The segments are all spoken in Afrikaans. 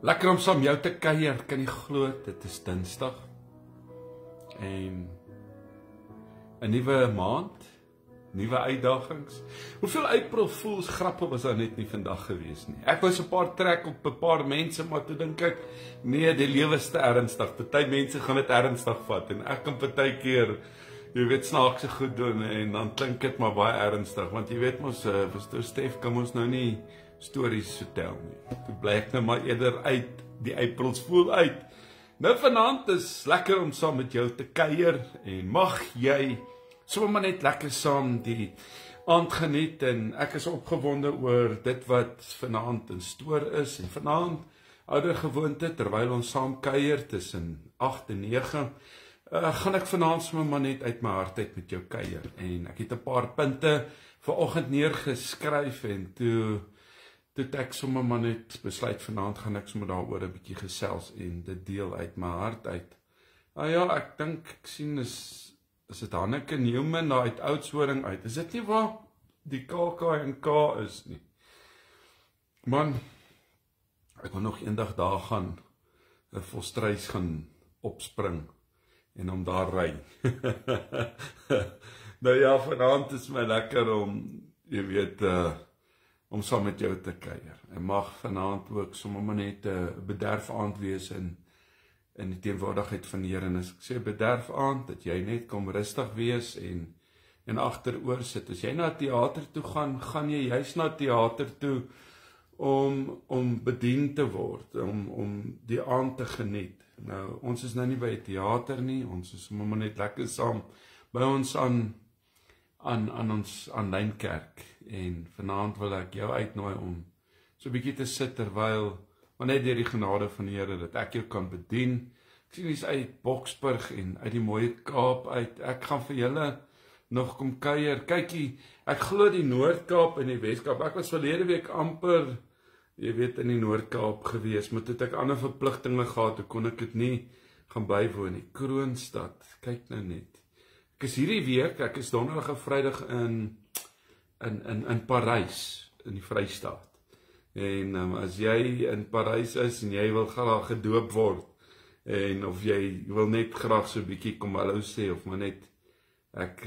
Lekker om saam jou te kuier, kan jy glo, dit is Dinsdag. En 'n nuwe maand, nuwe uitdagings. Hoeveel April Fools grappe was daar net nie vandag gewees nie. Ek wou 'n paar trek op 'n paar mense, maar toe dink ek, nee, die lewe is te ernstig. Party mense gaan dit ernstig vat en ek kan partykeer, jy weet, snaakse goed doen en dan klink dit maar baie ernstig, want jy weet mos, Pastor Stef kan ons nou nie stories vertel nie. Toe bly ek nou maar eerder uit, die Aprils Fool uit. Nou vanaand is lekker om saam met jou te kuier en mag jy sommer maar net lekker saam die aand geniet en ek is opgewonde oor dit wat vanaand in stoor is en vanaand ouer gewoonte terwyl ons saam kuier tussen 8 en 9 gaan ek vanaand sommer maar net uit my hart uit met jou kuier en ek het 'n paar punte vanoggend neergeskryf en toe ek sommer maar net besluit vanaand gaan ek sommer daaroor 'n bietjie gesels en dit deel uit my hart uit. Nou ja, ek dink ek sien is dit Hanneke Newman daar uit Oudtshoorn uit. Is dit nie waar die KAK&K is nie? Man, ek wil nog eendag daar gaan 'n volstruis gaan opspring en om daar ry. Nou ja, vanaand is my lekker om, jy weet, om saam met jou te kuier. En mag vanaand ook sommer maar net 'n bederf aand wees in die teenwoordigheid van die Here. En as ek sê bederf aand, dat jy net kom rustig wees en agteroor sit. As jy na teater toe gaan jy juis na teater toe om bedien te word, om die aand te geniet. Nou, ons is nou nie by 'n teater nie, ons is sommer maar net lekker saam by ons aan ons aanlynkerk en vanaand wil ek jou uitnooi om so 'n bietjie te sit terwyl maar net deur die genade van die Here dat ek jou kan bedien. Ek sien jy's uit Boksburg en uit die mooie Kaap uit. Ek gaan vir julle nog kom kuier. Kykie, ek glo die Noord-Kaap en die Wes-Kaap. Ek was verlede week amper, jy weet, in die Noord-Kaap gewees, maar toe het ek ander verpligtinge gehad, toe kon ek dit nie gaan bywoon nie. Kroonstad, kyk nou net. Ek is hierdie week, ek is donderdag en Vrydag in Parys, in die Vrystaat. En as jy in Parys is en jy wil graag gedoop word, en of jy wil net graag so 'n bietjie kom hallo sê, of maar net, ek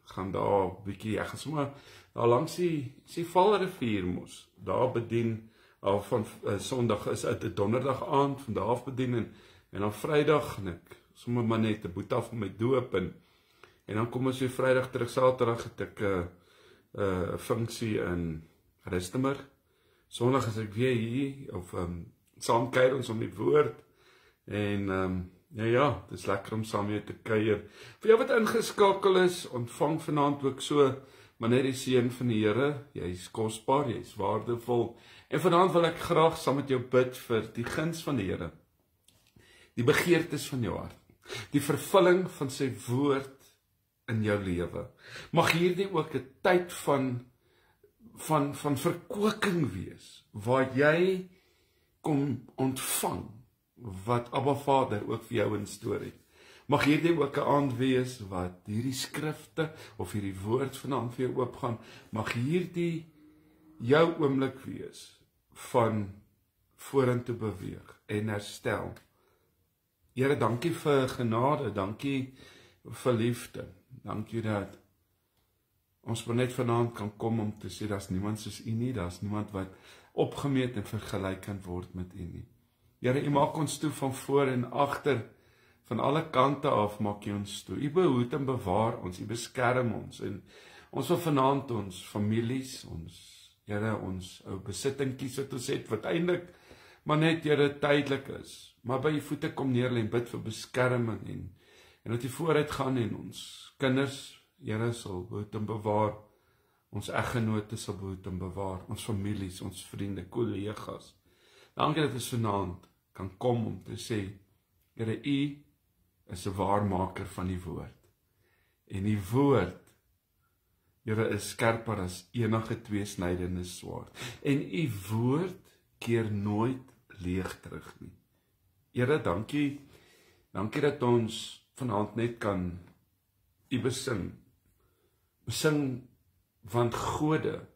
gaan daar 'n bietjie, ek gaan sommer daar langs die Valrivier mos, daar bedien, al van Sondag is uit 'n donderdag aand, van daar af bedien, en dan Vrydag, en ek sommer maar net 'n boet af van my doop, en dan kom ons weer Vrydag terug, Saterdag het ek 'n funksie in Rustenburg. Sondag is ek weer hier, of saam kuier ons om die woord, en ja, dit is lekker om saam jou te kuier. Vir jou wat ingeskakel is, ontvang vanaand ook so, maar net die seën van die Here, jy is kosbaar, jy is waardevol, en vanaand wil ek graag saam met jou bid vir die guns van die Here, die begeertes van jou hart, die vervulling van sy woord in jou lewe. Mag hierdie ook 'n tyd van verkoking wees, waar jy kom ontvang wat Abba Vader ook vir jou instoor het. Mag hierdie ook 'n aand wees wat hierdie skrifte of hierdie woord vanaand vir jou oopgaan. Mag hierdie jou oomblik wees van vorentoe beweeg en herstel. Here, dankie vir genade, dankie vir liefde. Dankie dat ons net vanaand kan kom om te sê, daar's niemand soos U nie, daar's niemand wat opgemeet en vergelyk kan word met U nie. Here, U maak ons toe van voor en agter, van alle kante af maak U ons toe. U behoed en bewaar ons, U beskerm ons, en ons wil vanaand ons families, Here, ons ou besittingkies wat ons het, wat eintlik maar net, Here, tydelik is, maar by U voete kom neer en bid vir beskerming, en dat U vooruit gaan en ons kinders, Here, sal behoed en bewaar, ons eggenote sal behoed en bewaar, ons families, ons vriende, kollegas. Dankie dat ons vanaand kan kom om te sê, Here, U is 'n waarmaker van die woord. En die woord, Here, is skerper as enige tweesnydende swaard. En U woord keer nooit leeg terug nie. Here, dankie dat ons vanaand net kan U besing. Besing, want Gode,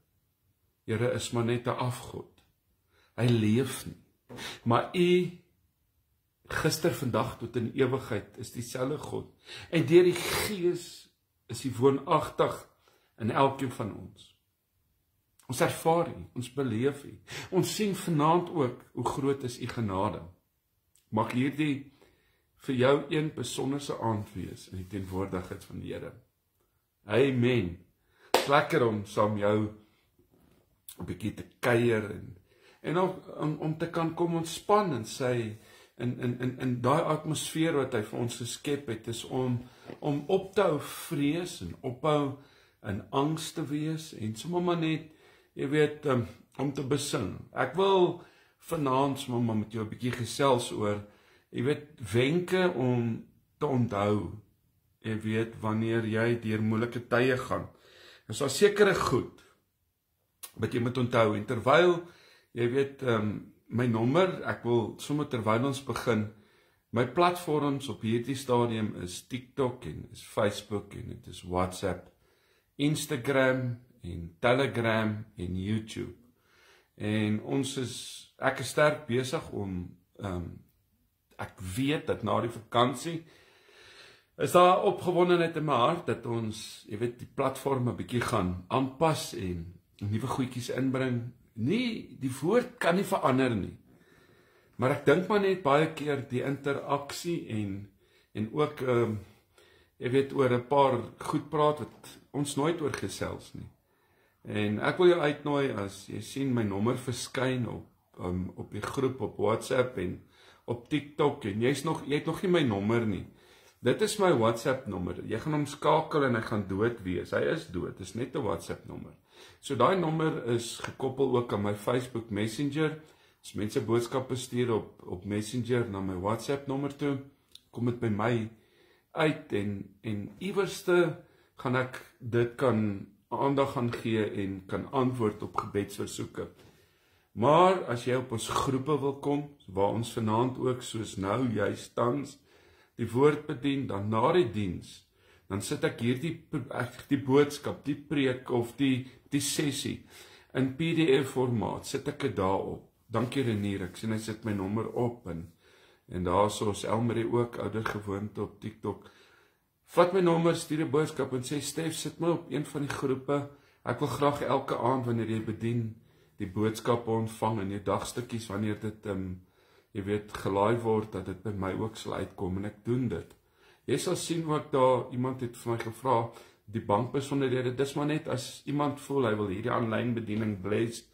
Here, is maar net 'n afgod. Hy leef nie. Maar U gister, vandag tot in ewigheid is dieselfde God. En deur die Gees is U woonagtig in elkeen van ons. Ons ervaar U, ons beleef U. Ons sien vanaand ook hoe groot is U genade. Mag hierdie vir jou een besonderse aand wees in die teenwoordigheid van die Here. Amen. Dit is lekker om saam jou 'n bietjie te kuier en om te kan kom ontspan en sy in daai atmosfeer wat hy vir ons geskep het, is om op te hou vrees en ophou in angs te wees en sommer maar net, jy weet, om te besing. Ek wil vanaand sommer met jou 'n bietjie gesels oor, jy weet, wenke om te onthou, jy weet, wanneer jy deur moeilike tye gaan. Is daar sekere goed wat jy moet onthou, en terwyl, jy weet, my nommer, ek wil sommer terwyl ons begin, my platforms op hierdie stadium is TikTok en is Facebook en dit is WhatsApp, Instagram en Telegram en YouTube. En ek is sterk besig om, ek weet dat na die vakansie, is daar opgewondenheid in my hart, dat ons, jy weet, die platform 'n bietjie gaan aanpas en nuwe goedjies inbring. Nee, die woord kan nie verander nie. Maar ek dink maar net baie keer die interaksie en ook, jy weet, oor 'n paar goed praat wat ons nooit oor gesels nie. En ek wil jou uitnooi, as jy sien my nommer verskyn op die groep op WhatsApp en op TikTok, en jy het nog nie my nommer nie. Dit is my WhatsApp nommer. Jy gaan hom skakel en hy gaan dood wees. Hy is dood, dit is net 'n WhatsApp nommer. So daai nommer is gekoppel ook aan my Facebook Messenger. As mense boodskappe stuur op Messenger na my WhatsApp nommer toe, kom dit by my uit en iewerste gaan ek dit kan aandag gaan gee en kan antwoord op gebedsversoeke. Maar as jy op ons groepe wil kom, waar ons vanaand ook soos nou juist tans die woord bedien, dan na die diens, dan sit ek die boodskap, die preek of die sessie in PDF formaat, sit ek dit daarop. Dankie Renier, ek sien hy sit my nommer op en daar is Elmarie ook, ouder gewoonte op TikTok. Vat my nommer, stuur 'n boodskap en sê, Stef, sit my op een van die groepe. Ek wil graag elke aand wanneer jy bedien, die boodskappe ontvang in jou dagstukkies, wanneer dit jy weet, gelaai word, dat dit by my ook sal uitkom, en ek doen dit. Jy sal sien wat daar, iemand het vir my gevra, die bankbesonderhede, dis maar net as iemand voel, hy wil hierdie aanlyn bediening bless,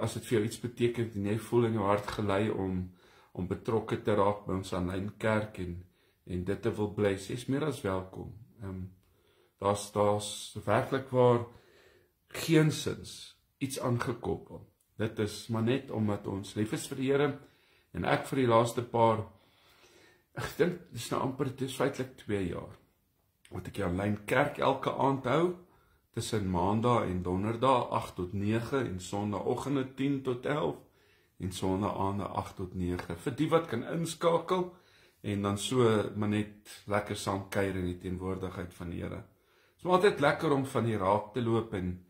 as dit vir jou iets beteken, en jy voel in jou hart gelei om betrokke te raak by ons aanlyn kerk, en dit te wil bless, jy is meer as welkom. Daar's werklik waar geensins iets aangekoppel. Dit is maar net omdat ons lief is vir die Here, en ek vir die laaste paar, ek dink, dit is feitlik 2 jaar, wat ek die aanlyn kerk elke aand hou, tussen maandag en donderdag 8 tot 9, en sondagoggende 10 tot 11, en sondagaande 8 tot 9, vir die wat kan inskakel, en dan so maar net lekker saam kuier in die teenwoordigheid van die Here. Het is maar altyd lekker om van die raak te loop, en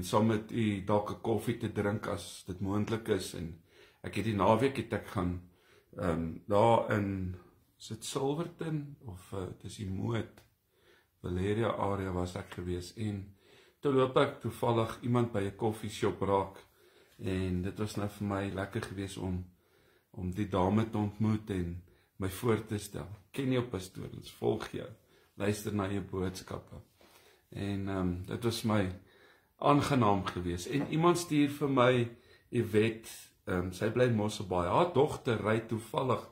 saam met u dalk 'n koffie te drink, as dit moontlik is, en ek het die naweek ek gaan, daar in, is dit Silverton, of het is die Moot, Valeria area was ek gewees, en toe loop ek toevallig iemand by 'n koffieshop raak, en dit was nou vir my lekker gewees om die dame te ontmoet, en my voor te stel. Ken jou pastoor, ons volg jou, luister na jou boodskappe, en dit was my aangenaam gewees, en iemand stuur vir my, Yvette, sy bly in Mosselbaai, haar dogter ry toevallig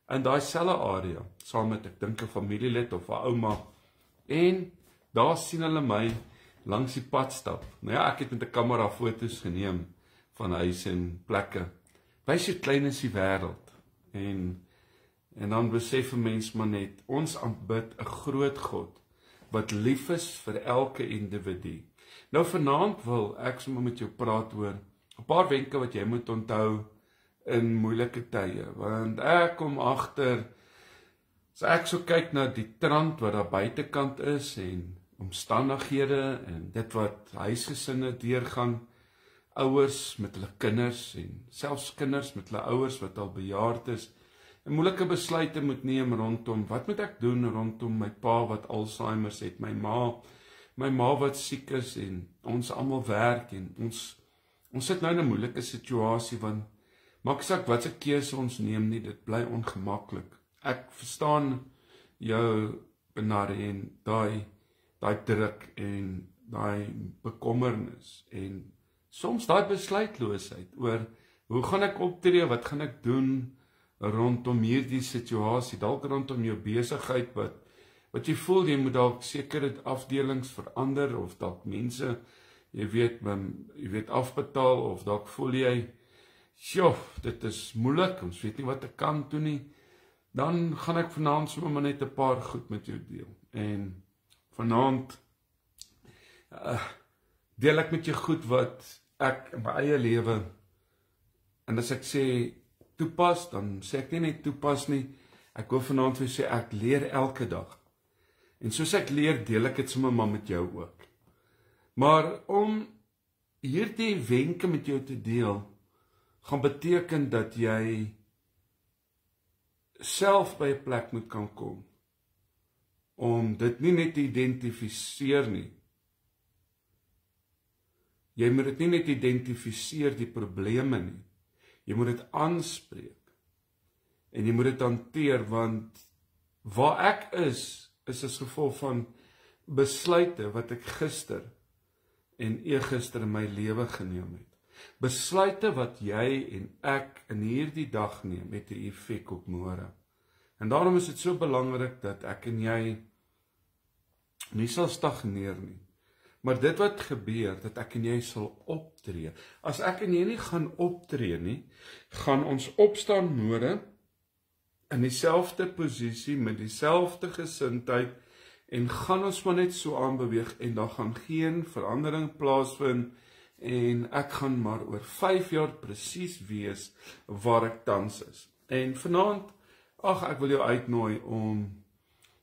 in daai selfe area, saam met, ek dink 'n familielid of 'n ouma, en daar sien hulle my langs die pad stap. Nou ja, ek het met 'n kamera foto's geneem van huise en plekke. Wys hoe klein is die wêreld, en dan besef 'n mens maar net, ons aanbid 'n groot God, wat lief is vir elke individu. Nou vanaand wil ek sommer met jou praat oor 'n paar wenke wat jy moet onthou in moeilike tye, want ek kom agter, as ek so kyk na die trant wat daar buitekant is, en omstandighede, en dit wat huisgesinne deurgaan, ouers met hulle kinders en selfs kinders met hulle ouers wat al bejaard is, 'n moeilike besluite moet neem rondom, wat moet ek doen rondom my pa wat Alzheimer het, my ma wat siek is en ons almal werk en ons sit nou in 'n moeilike situasie want maak saak wat se keuse ons neem nie, dit bly ongemaklik. Ek verstaan jou benadering en daai druk en daai bekommernis en soms daai besluitloosheid oor hoe gaan ek optree, wat gaan ek doen rondom hierdie situasie, dalk rondom jou besigheid wat jy voel jy moet dalk sekere afdelings verander of dalk mense jy weet afbetaal of dalk voel jy dit is moeilik, ons weet nie wat ek kan doen nie, dan gaan ek vanaand sommer net 'n paar goed met jou deel. En vanaand deel ek met jou goed wat ek in my eie lewe, en as ek sê toepas, dan sê ek nie net toepas nie, ek wil vanaand vir sê ek leer elke dag. En soos ek leer, deel ek dit sommer maar met jou ook. Maar om hierdie wenke met jou te deel, gaan beteken dat jy self by 'n plek moet kan kom, om dit nie net te identifiseer nie. Jy moet dit nie net identifiseer die probleme nie, jy moet dit aanspreek, en jy moet dit hanteer, want waar ek is as gevolg van besluite wat ek gister en eergister in my lewe geneem het. Besluite wat jy en ek in hierdie dag neem, het 'n effek op môre. En daarom is dit so belangrik dat ek en jy nie sal stagneer nie, maar dit wat gebeur, dat ek en jy sal optree. As ek en jy nie gaan optree nie, gaan ons opstaan môre in dieselfde posisie, met dieselfde gesindheid, en gaan ons maar net so aanbeweeg, en daar gaan geen verandering plaasvind, en ek gaan maar oor 5 jaar presies wees waar ek tans is. En vanaand, ek wil jou uitnooi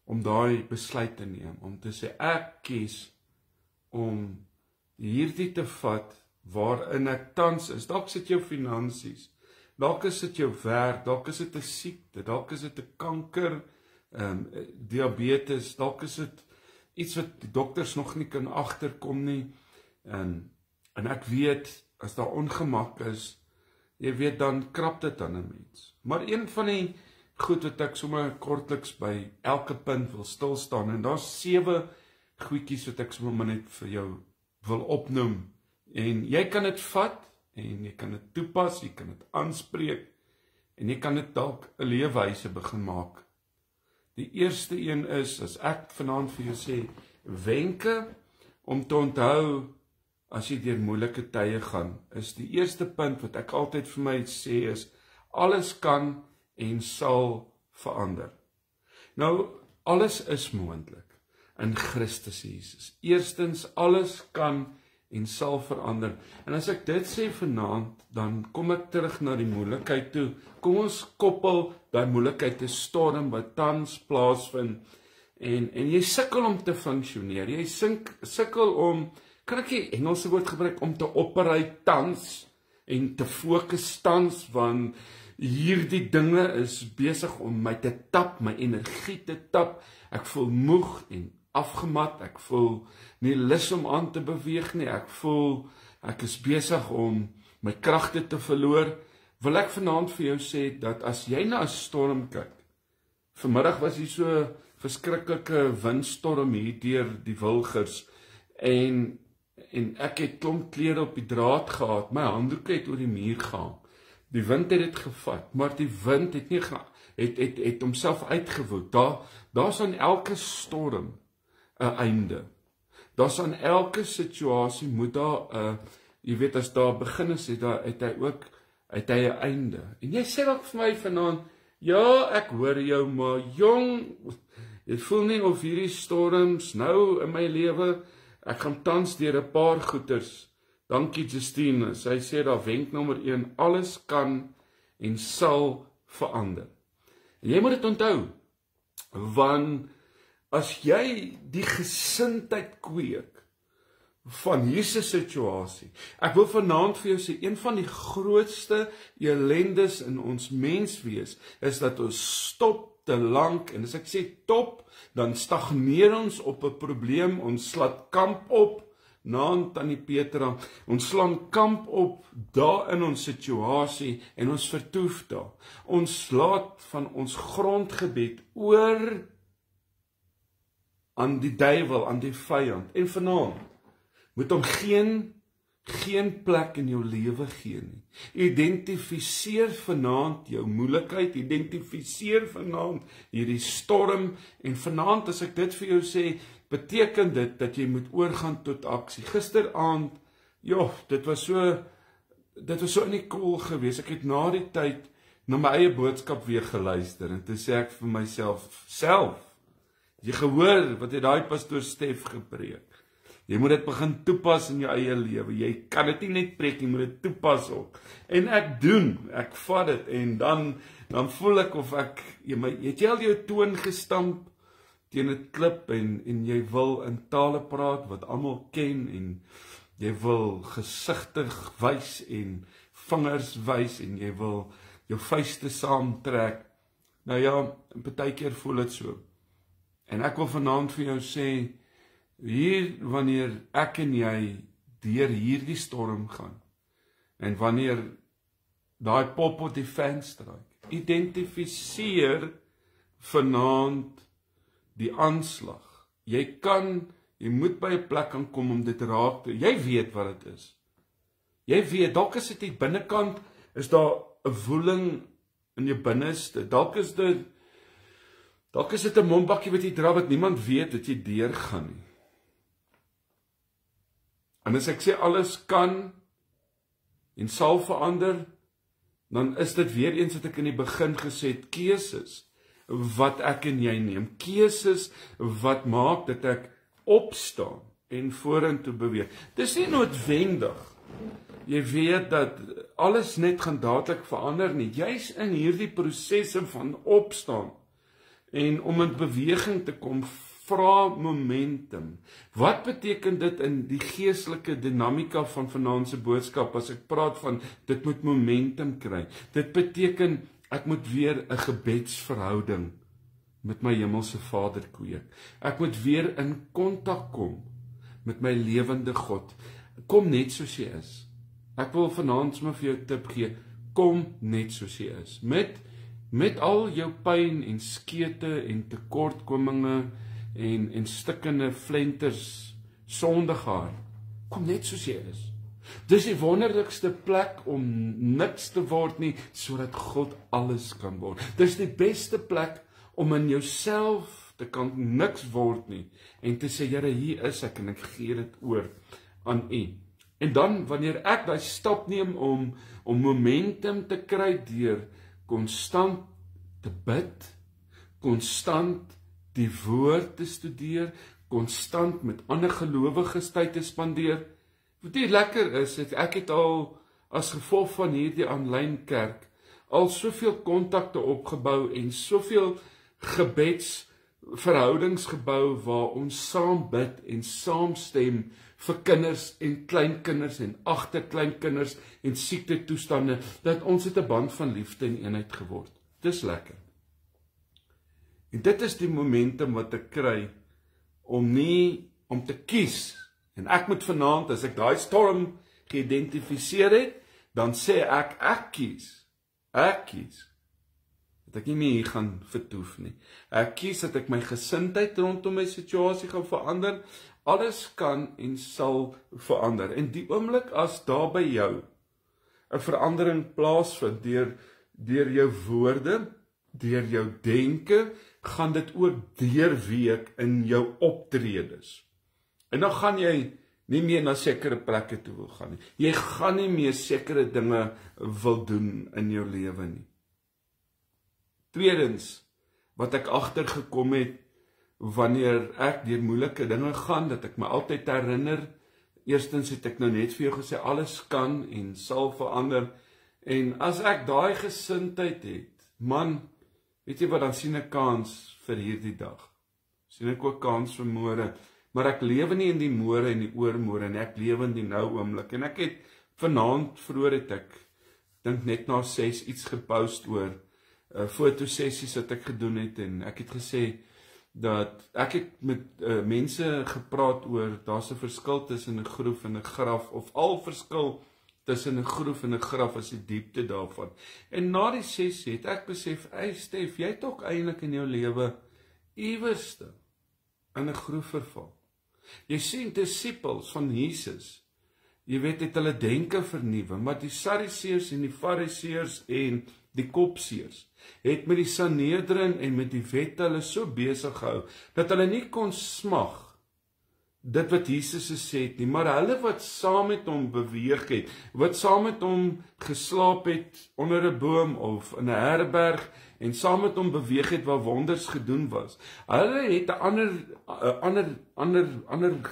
om daai besluit te neem, om te sê ek kies om hierdie te vat waarin ek tans is. Dalk is dit jou finansies, dalk is dit jou werk, dalk is dit 'n siekte, dalk is dit 'n kanker, diabetes, dalk is dit iets wat die dokters nog nie kan agterkom nie, en ek weet, as daar ongemak is, jy weet, dan krap dit aan 'n mens. Maar een van die goed wat ek sommer kortliks by elke punt wil stilstaan, en daar's 7 goedjies wat ek sommer net vir jou wil opnoem, en jy kan dit vat, en jy kan dit toepas, jy kan dit aanspreek, en jy kan dit dalk 'n leefwyse begin maak. Die eerste een is, as ek vanaand vir jou sê, wenke om te onthou, as jy deur moeilike tye gaan, is die eerste punt wat ek altyd vir my sê is, alles kan en sal verander. Nou, alles is moontlik in Christus Jesus. Eerstens, alles kan en sal verander. En as ek dit sê vanaand, dan kom ek terug na die moeilikheid toe. Kom ons koppel daai moeilikheid te storm wat tans plaasvind, en jy sukkel om te funksioneer, jy sukkel om, kan ek die Engelse woord gebruik, om te operate tans, en te fokus tans, want hierdie dinge is besig om my te tap, my energie te tap, ek voel moeg en afgemat, ek voel nie lus om aan te beweeg nie, ek voel, ek is besig om my kragte te verloor. Wil ek vanaand vir jou sê, dat as jy na 'n storm kyk, vanmiddag was hier so verskriklike windstorm hier deur die Wilgers, en ek het klomp klere op die draad gehad, my handdoek het oor die muur gehang. Die wind het dit gevat, maar die wind het nie het homself uitgewoed. Daar's aan elke storm 'n einde. Daar's aan elke situasie moet daar jy weet, as daar begin is, het hy 'n einde. En jy sê dalk vir my vanaand, ja, ek hoor jou, maar jong, jy voel nie of hierdie storms nou in my lewe, ek gaan tans deur 'n paar goeters. Dankie Justine, sy sê daar wenk nommer 1, alles kan en sal verander. En jy moet dit onthou, want as jy die gesindheid kweek van Jesus situasie. Ek wil vanaand vir jou sê, een van die grootste ellendes in ons menswees, is dat ons stop te lank, en as ek sê top, dan stagneer ons op 'n probleem, ons slaat kamp op, naand aan die Petra, ons slaan kamp op daar in ons situasie, en ons vertoef daar. Ons laat van ons grondgebed oor aan die duiwel, aan die vyand, en vanaand, moet hom geen plek in jou lewe gee nie. Identifiseer vanaand jou moeilikheid, identifiseer vanaand hierdie storm, en vanaand as ek dit vir jou sê, beteken dit dat jy moet oorgaan tot aksie. Gisteraand, dit was so in die koel gewees. Ek het na die tyd na my eie boodskap weer geluister, en toe sê ek vir myself, jy gehoor wat het daai pastoor Stef gepreek. Jy moet dit begin toepas in jou eie lewe. Jy kan dit nie net preek, jy moet dit toepas ook. En ek vat dit, en dan voel ek of het jy al jou toon gestamp teen 'n klip, en jy wil in tale praat wat almal ken, en jy wil gesigtig wys, en vingers wys, en jy wil jou vuiste saamtrek. Nou ja, partykeer voel dit so. En ek wil vanaand vir jou sê, wanneer ek en jy deur hierdie storm gaan, en wanneer daai pop op die venster raak, identifiseer vanaand die aanslag. Jy moet by 'n plek kan kom om dit raak te. Jy weet wat dit is. Jy weet, dalk is dit die binnekant, is daar 'n woeling in jou binneste. Dalk is dit 'n mondbakkie wat jy dra wat niemand weet dat jy deurgaan nie. En as ek sê alles kan en sal verander, dan is dit weer eens wat ek in die begin gesê het, keuses wat ek en jy neem, keuses wat maak dat ek opstaan en vorentoe beweeg. Dis nie noodwendig, jy weet dat alles net gaan dadelik verander nie, juis in hierdie prosesse van opstaan, en om in beweging te kom, vra momentum. Wat beteken dit in die geestelike dinamika van vanaand se boodskap, as ek praat van, dit moet momentum kry? Dit beteken, ek moet weer 'n gebedsverhouding met my hemelse Vader kweek. Ek moet weer in kontak kom met my lewende God. Kom net soos jy is. Ek wil vanaand sommer vir jou 'n tip gee. Kom net soos jy is. Met al jou pyn en skete en tekortkominge en stikkende flenters, sondigheid. Kom net soos jy is. Dis die wonderlikste plek om niks te word nie, sodat God alles kan word. Dis die beste plek om in jouself te kan niks word nie, en te sê, Here, hier is ek, en ek gee dit oor aan U. En dan, wanneer ek daai stap neem om momentum te kry deur konstant te bid, konstant die woord te studeer, konstant met ander gelowiges tyd te spandeer. Wat hier lekker is, ek het al as gevolg van hierdie aanlyn kerk al soveel kontakte opgebou en soveel gebedsverhoudings gebou waar ons saam bid en saamstem vir kinders en kleinkinders en agterkleinkinders en siekte toestande, dat ons het 'n band van liefde en eenheid geword. Dis lekker. En dit is die momentum wat ek kry om te kies. En ek moet vanaand, as ek daai storm geïdentifiseer het, dan sê ek kies. Dat ek nie meer hier gaan vertoef nie. Ek kies dat ek my gesindheid rondom my situasie gaan verander. Alles kan en sal verander. En die oomblik as daar by jou 'n verandering plaasvind deur jou woorde, deur jou denke, gaan dit ook deurweek in jou optredes. En dan gaan jy nie meer na sekere plekke toe wil gaan nie. Jy gaan nie meer sekere dinge wil doen in jou lewe nie. Tweedens, wat ek agtergekom het, wanneer ek deur moeilike dinge gaan, dat ek my altyd herinner, eerstens het ek nou net vir jou gesê, alles kan en sal verander, en as ek daai gesindheid het, man, weet jy wat, dan sien ek kans vir hierdie dag, sien ek ook kans vir môre, maar ek lewe nie in die môre en die oormôre nie, ek lewe in die nou oomblik. En ek het vanaand vroeër het ek dink net na 6 iets gepost oor fotosessies wat ek gedoen het, en ek het gesê dat ek het met mense gepraat oor, daar's 'n verskil tussen 'n groef en 'n graf, of al verskil tussen 'n groef en 'n graf as die diepte daarvan. En na die sessie het ek besef, Stef, jy het ook eintlik in jou lewe iewerste in 'n groef verval. Jy sien disippels van Jesus, jy weet, het hulle denke vernuwe, maar die Sadduseërs en die Fariseërs en die Kopseërs het met die Sanhedrin en met die wette hulle so besig gehou, dat hulle nie kon smag dit wat Jesus gesê het nie, maar hulle wat saam met hom beweeg het, wat saam met hom geslaap het onder 'n boom of in 'n herberg, en saam met hom beweeg het waar wonders gedoen was, hulle het 'n ander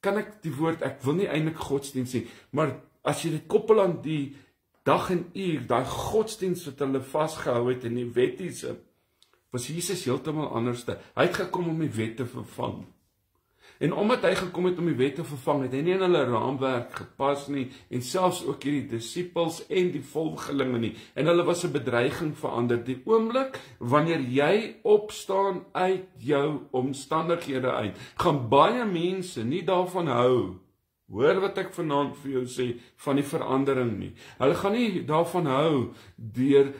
kan ek die woord, ek wil nie eintlik godsdienst sê, maar as jy dit koppel aan die dag en uur, daai godsdienst wat hulle vasgehou het in die wettiese, was Jesus heeltemal anderste. Hy het gekom om die wet te vervang. En omdat hy gekom het om die wet te vervang, het hy nie in hulle raamwerk gepas nie, en selfs ook hierdie disippels en die volgelinge nie. En hulle was 'n bedreiging vir ander. Die oomblik wanneer jy opstaan uit jou omstandighede uit, gaan baie mense nie daarvan hou. Hoor wat ek vanaand vir jou sê, van die verandering nie. Hulle gaan nie daarvan hou deur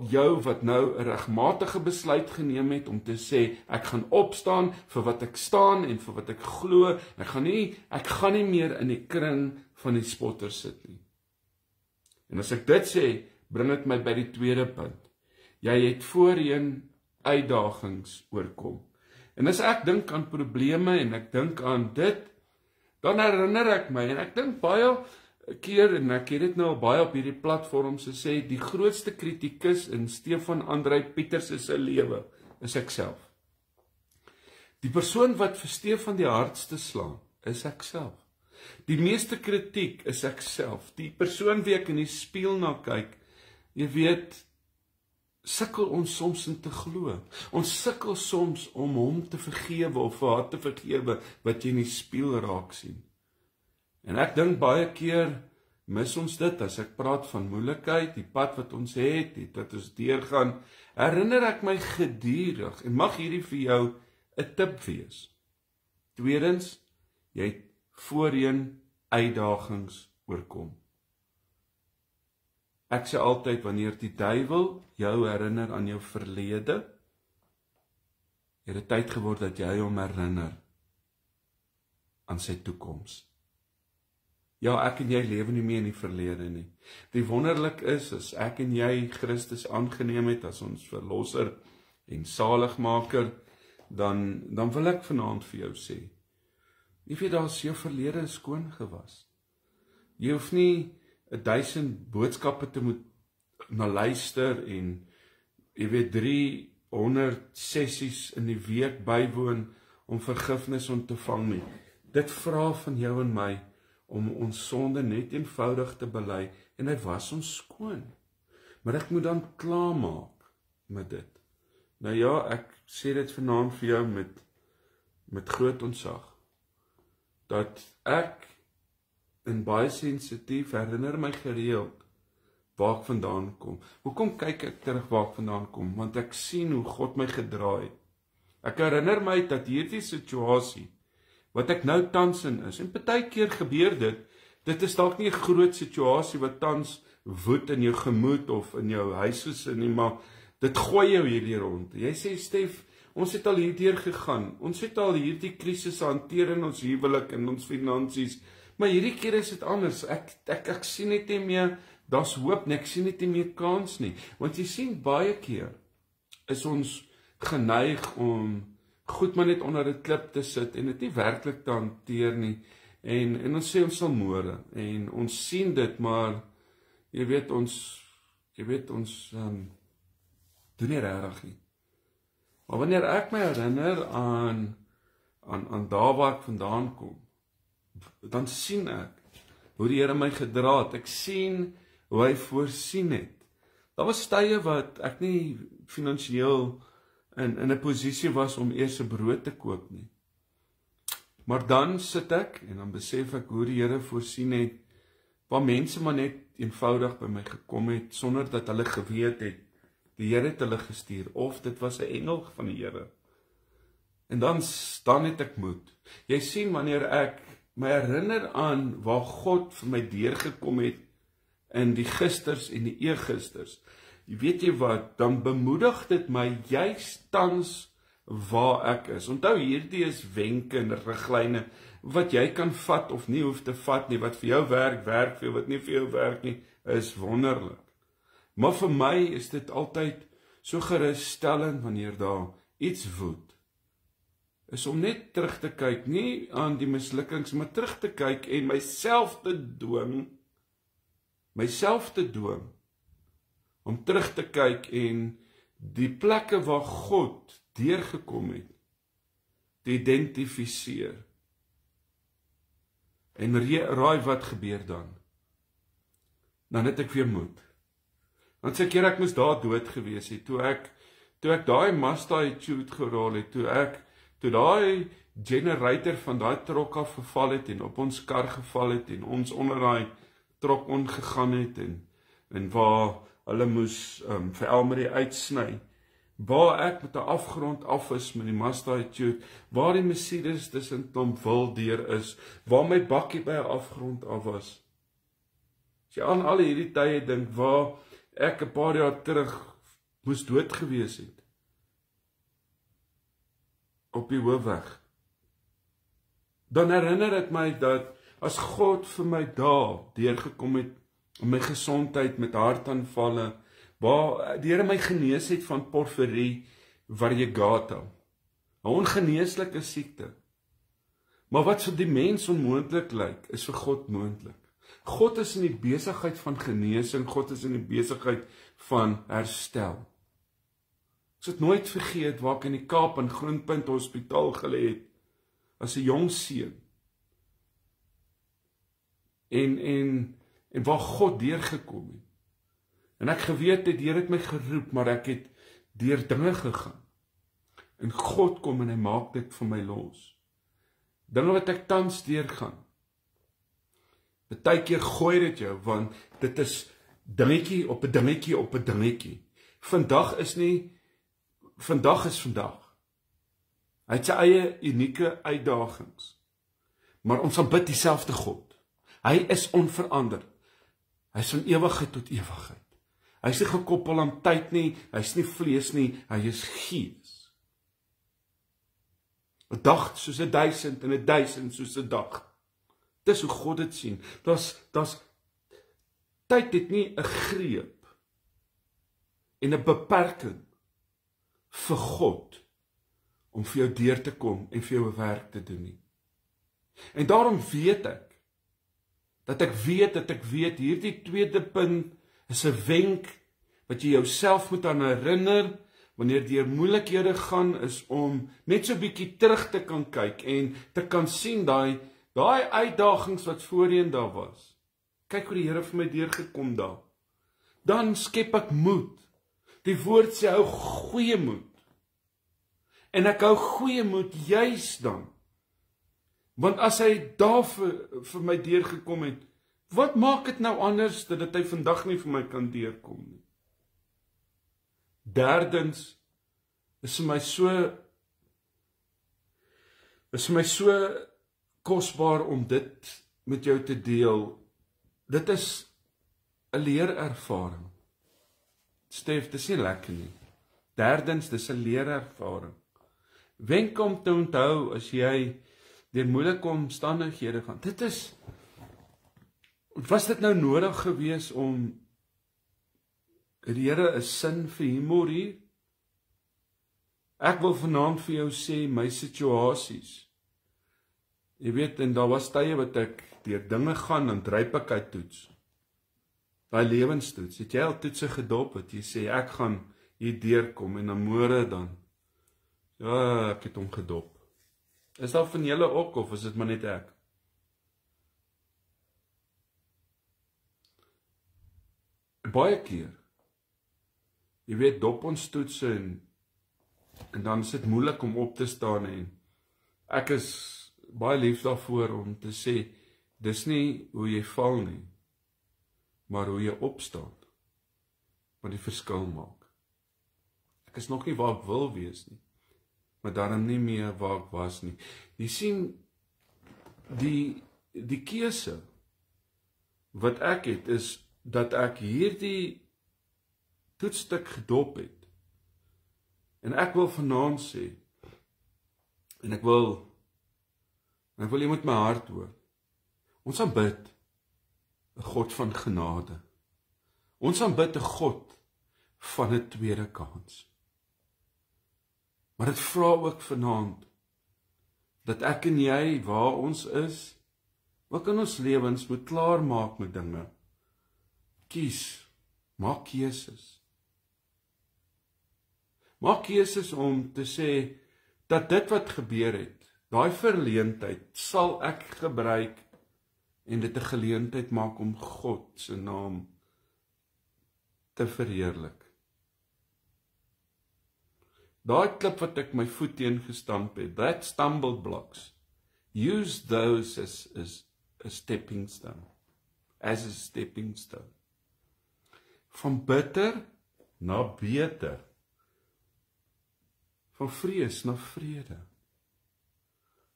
jou wat nou 'n regmatige besluit geneem het om te sê, ek gaan opstaan vir wat ek staan en vir wat ek glo. Ek gaan nie meer in die kring van die spotters sit nie. En as ek dit sê, bring dit my by die tweede punt. Jy het voorheen uitdagings oorkom. En as ek dink aan probleme en ek dink aan dit, dan herinner ek my, en ek dink baie keer, en ek het dit nou baie op hierdie platforms gesê, die grootste kritikus in Stefan Andrei Pieterse se lewe is ek self. Die persoon wat vir Stefan die hardste slaan, is ek self. Die meeste kritiek is ek self. Die persoon wie ek in die spieël na kyk, jy weet, sukkel ons soms in te glo. Ons sukkel soms om hom te vergewe of vir haar te vergewe wat jy in die spieël raak sien. En ek dink baie keer mis ons dit as ek praat van moeilikheid, die pad wat ons het, die wat ons deurgaan, herinner ek my gedurig, en mag hierdie vir jou 'n tip wees. Tweedens, jy het voorheen uitdagings oorkom. Ek sê altyd, wanneer die duiwel jou herinner aan jou verlede, het dit tyd geword dat jy hom herinner aan sy toekoms. Ja, ek en jy lewe nie meer in die verlede nie. Die wonderlik is, as ek en jy Christus aangeneem het as ons verlosser en saligmaker, dan wil ek vanaand vir jou sê, jy weet, daar is jou verlede skoon gewas. Jy hoef nie 1000 boodskappe te moet na luister en jy weet 300 sessies in die week bywoon om vergifnis ontvang nie. Dit vra van jou en my om ons sonde net eenvoudig te bely, en hy was ons skoon. Maar ek moet dan klaarmaak met dit. Nou ja, ek sê dit vanaand vir jou met groot ontzag, dat ek en baie sensitief herinner my gereeld waar ek vandaan kom. Hoekom kyk ek terug waar ek vandaan kom? Want ek sien hoe God my gedra het. Ek herinner my dat hierdie situasie wat ek nou tans in is, en partykeer gebeur dit is dalk nie 'n groot situasie wat tans woed in jou gemoed of in jou huisgesin nie, maar dit gooi jou hierdie rond. Jy sê, Stef, ons het al hierdeur gegaan, ons het al hierdie krisis hanteer in ons huwelik en ons finansies, maar hierdie keer is dit anders. Ek sien net nie meer, daar's hoop nie, ek sien net nie meer kans nie. Want jy sien, baie keer is ons geneig om goed maar net onder 'n klip te sit en dit nie werklik te hanteer nie. En ons sê ons sal môre, en ons sien dit, maar jy weet ons doen nie regtig nie. Maar wanneer ek my herinner aan daar waar ek vandaan kom, dan sien ek hoe die Here my gedra het. Ek sien hoe hy voorsien het. Daar was tye wat ek nie finansiëel in 'n posisie was om eers 'n brood te koop nie. Maar dan sit ek en dan besef ek hoe die Here voorsien het, waar mense maar net eenvoudig by my gekom het, sonder dat hulle geweet het, die Here het hulle gestuur, of dit was 'n engel van die Here. En dan het ek moed. Jy sien, wanneer ek my herinner aan waar God vir my deurgekom het, in die gisters en die eergisters, weet jy wat, dan bemoedig dit my juist tans waar ek is. Onthou, hierdie is wenke en riglyne wat jy kan vat of nie hoef te vat nie, wat vir jou werk, werk vir jou, wat nie vir jou werk nie, is wonderlik. Maar vir my is dit altyd so geruststellend wanneer daar iets woed, is om net terug te kyk, nie aan die mislukkings, maar terug te kyk en myself te dwing, om terug te kyk en die plekke waar God deurgekom het, te identifiseer. En raai wat gebeur dan? Dan het ek weer moed. Want se keer ek moes daar dood gewees het, toe ek daai Mazda Etude gerol het, toe daai generator van daai trok af geval het en op ons kar geval het en ons onder daai trok ongegaan het en waar hulle moes vir Elmarie uitsny, waar ek met 'n afgrond af is met die Mazda Etude, waar die Mercedes tussen Tompwil deur is, waar my bakkie by 'n afgrond af was. As jy aan al hierdie tye dink, waar ek 'n paar jaar terug moes dood gewees het, op die hoofweg, dan herinner dit my dat as God vir my daar deurgekom het, om my gesondheid met hartaanvalle, waar die Here my genees het van porfirie variegata, 'n ongeneeslike siekte. Maar wat vir die mens onmoontlik lyk, is vir God moontlik. God is in die besigheid van genesing, God is in die besigheid van herstel. Ek het nooit vergeet waar ek in die Kaap in Groenpunt Hospitaal gelê het, as 'n jong seun. En waar God deurgekom het. En ek geweet het, die Here het my geroep, maar ek het deur dinge gegaan. En God kom en hy maak dit vir my los. Dinge wat ek tans deurgaan. Partykeer gooi dit jou, want dit is dingetjie op 'n dingetjie op 'n dingetjie. Vandag is vandag. Hy het sy eie unieke uitdagings. Maar ons aanbid dieselfde God. Hy is onverander. Hy is van ewigheid tot ewigheid. Hy is nie gekoppel aan tyd nie, hy is nie vlees nie, hy is gees. 'n dag soos 1000 en 1000 soos 'n dag. Dis hoe God dit sien. Tyd het nie 'n greep en 'n beperking vir God om vir jou deur te kom en vir jou 'n werk te doen nie. En daarom weet ek, dat ek weet, hierdie tweede punt is 'n wenk wat jy jouself moet aan herinner, wanneer jy deur moeilikhede gaan, is om net so 'n bietjie terug te kan kyk en te kan sien daai uitdagings wat voorheen daar was. Kyk hoe die Here vir my deurgekom daar. Dan skep ek moed. Die woord sê hou goeie moed. En ek hou goeie moed juis dan. Want as hy daar vir my deurgekom het, wat maak dit nou anders dat hy vandag nie vir my kan deurkom nie? Derdens, is vir my so kosbaar om dit met jou te deel. Dit is 'n leerervaring. Stef, dit is nie lekker nie. Derdens, dit is 'n leerervaring. Wenk om te onthou as jy deur moeilike omstandighede gaan. Was dit nou nodig gewees om die Here 'n sin vir humor hier? Ek wil vanaand vir jou sê, my situasies. Jy weet, en daar was tye wat ek deur dinge gaan en dryp ek uit toets. Daai lewenstoets. Het jy al toetse gedop wat jy sê ek gaan hier deurkom en dan môre dan? Ja, ek het hom gedop. Is daar van julle ook of is dit maar net ek? Baie keer. Jy weet, dop ons toetse en dan is dit moeilik om op te staan en ek is baie lief daarvoor om te sê, dis nie hoe jy val nie, maar hoe jy opstaan, wat die verskil maak. Ek is nog nie waar ek wil wees nie, maar daarom nie meer waar ek was nie. Jy sien, die keuse wat ek het, is dat ek hierdie toetsstuk gedop het. En ek wil vanaand sê, en ek wil jy met my hart hoor, ons aanbid 'n God van genade. Ons aanbid 'n God van 'n tweede kans. Maar dit vra ook vanaand, dat ek en jy, waar ons is, ook in ons lewens moet klaarmaak met dinge. Kies, maak keuses. Maak keuses om te sê, dat dit wat gebeur het, daai verleentheid, sal ek gebruik, en dit 'n geleentheid maak om God se naam te verheerlik. Daai klip wat ek my voet teen gestamp het, that stumble blocks, use those as a stepping stone, as a stepping stone. Van bitter na beter, van vrees na vrede,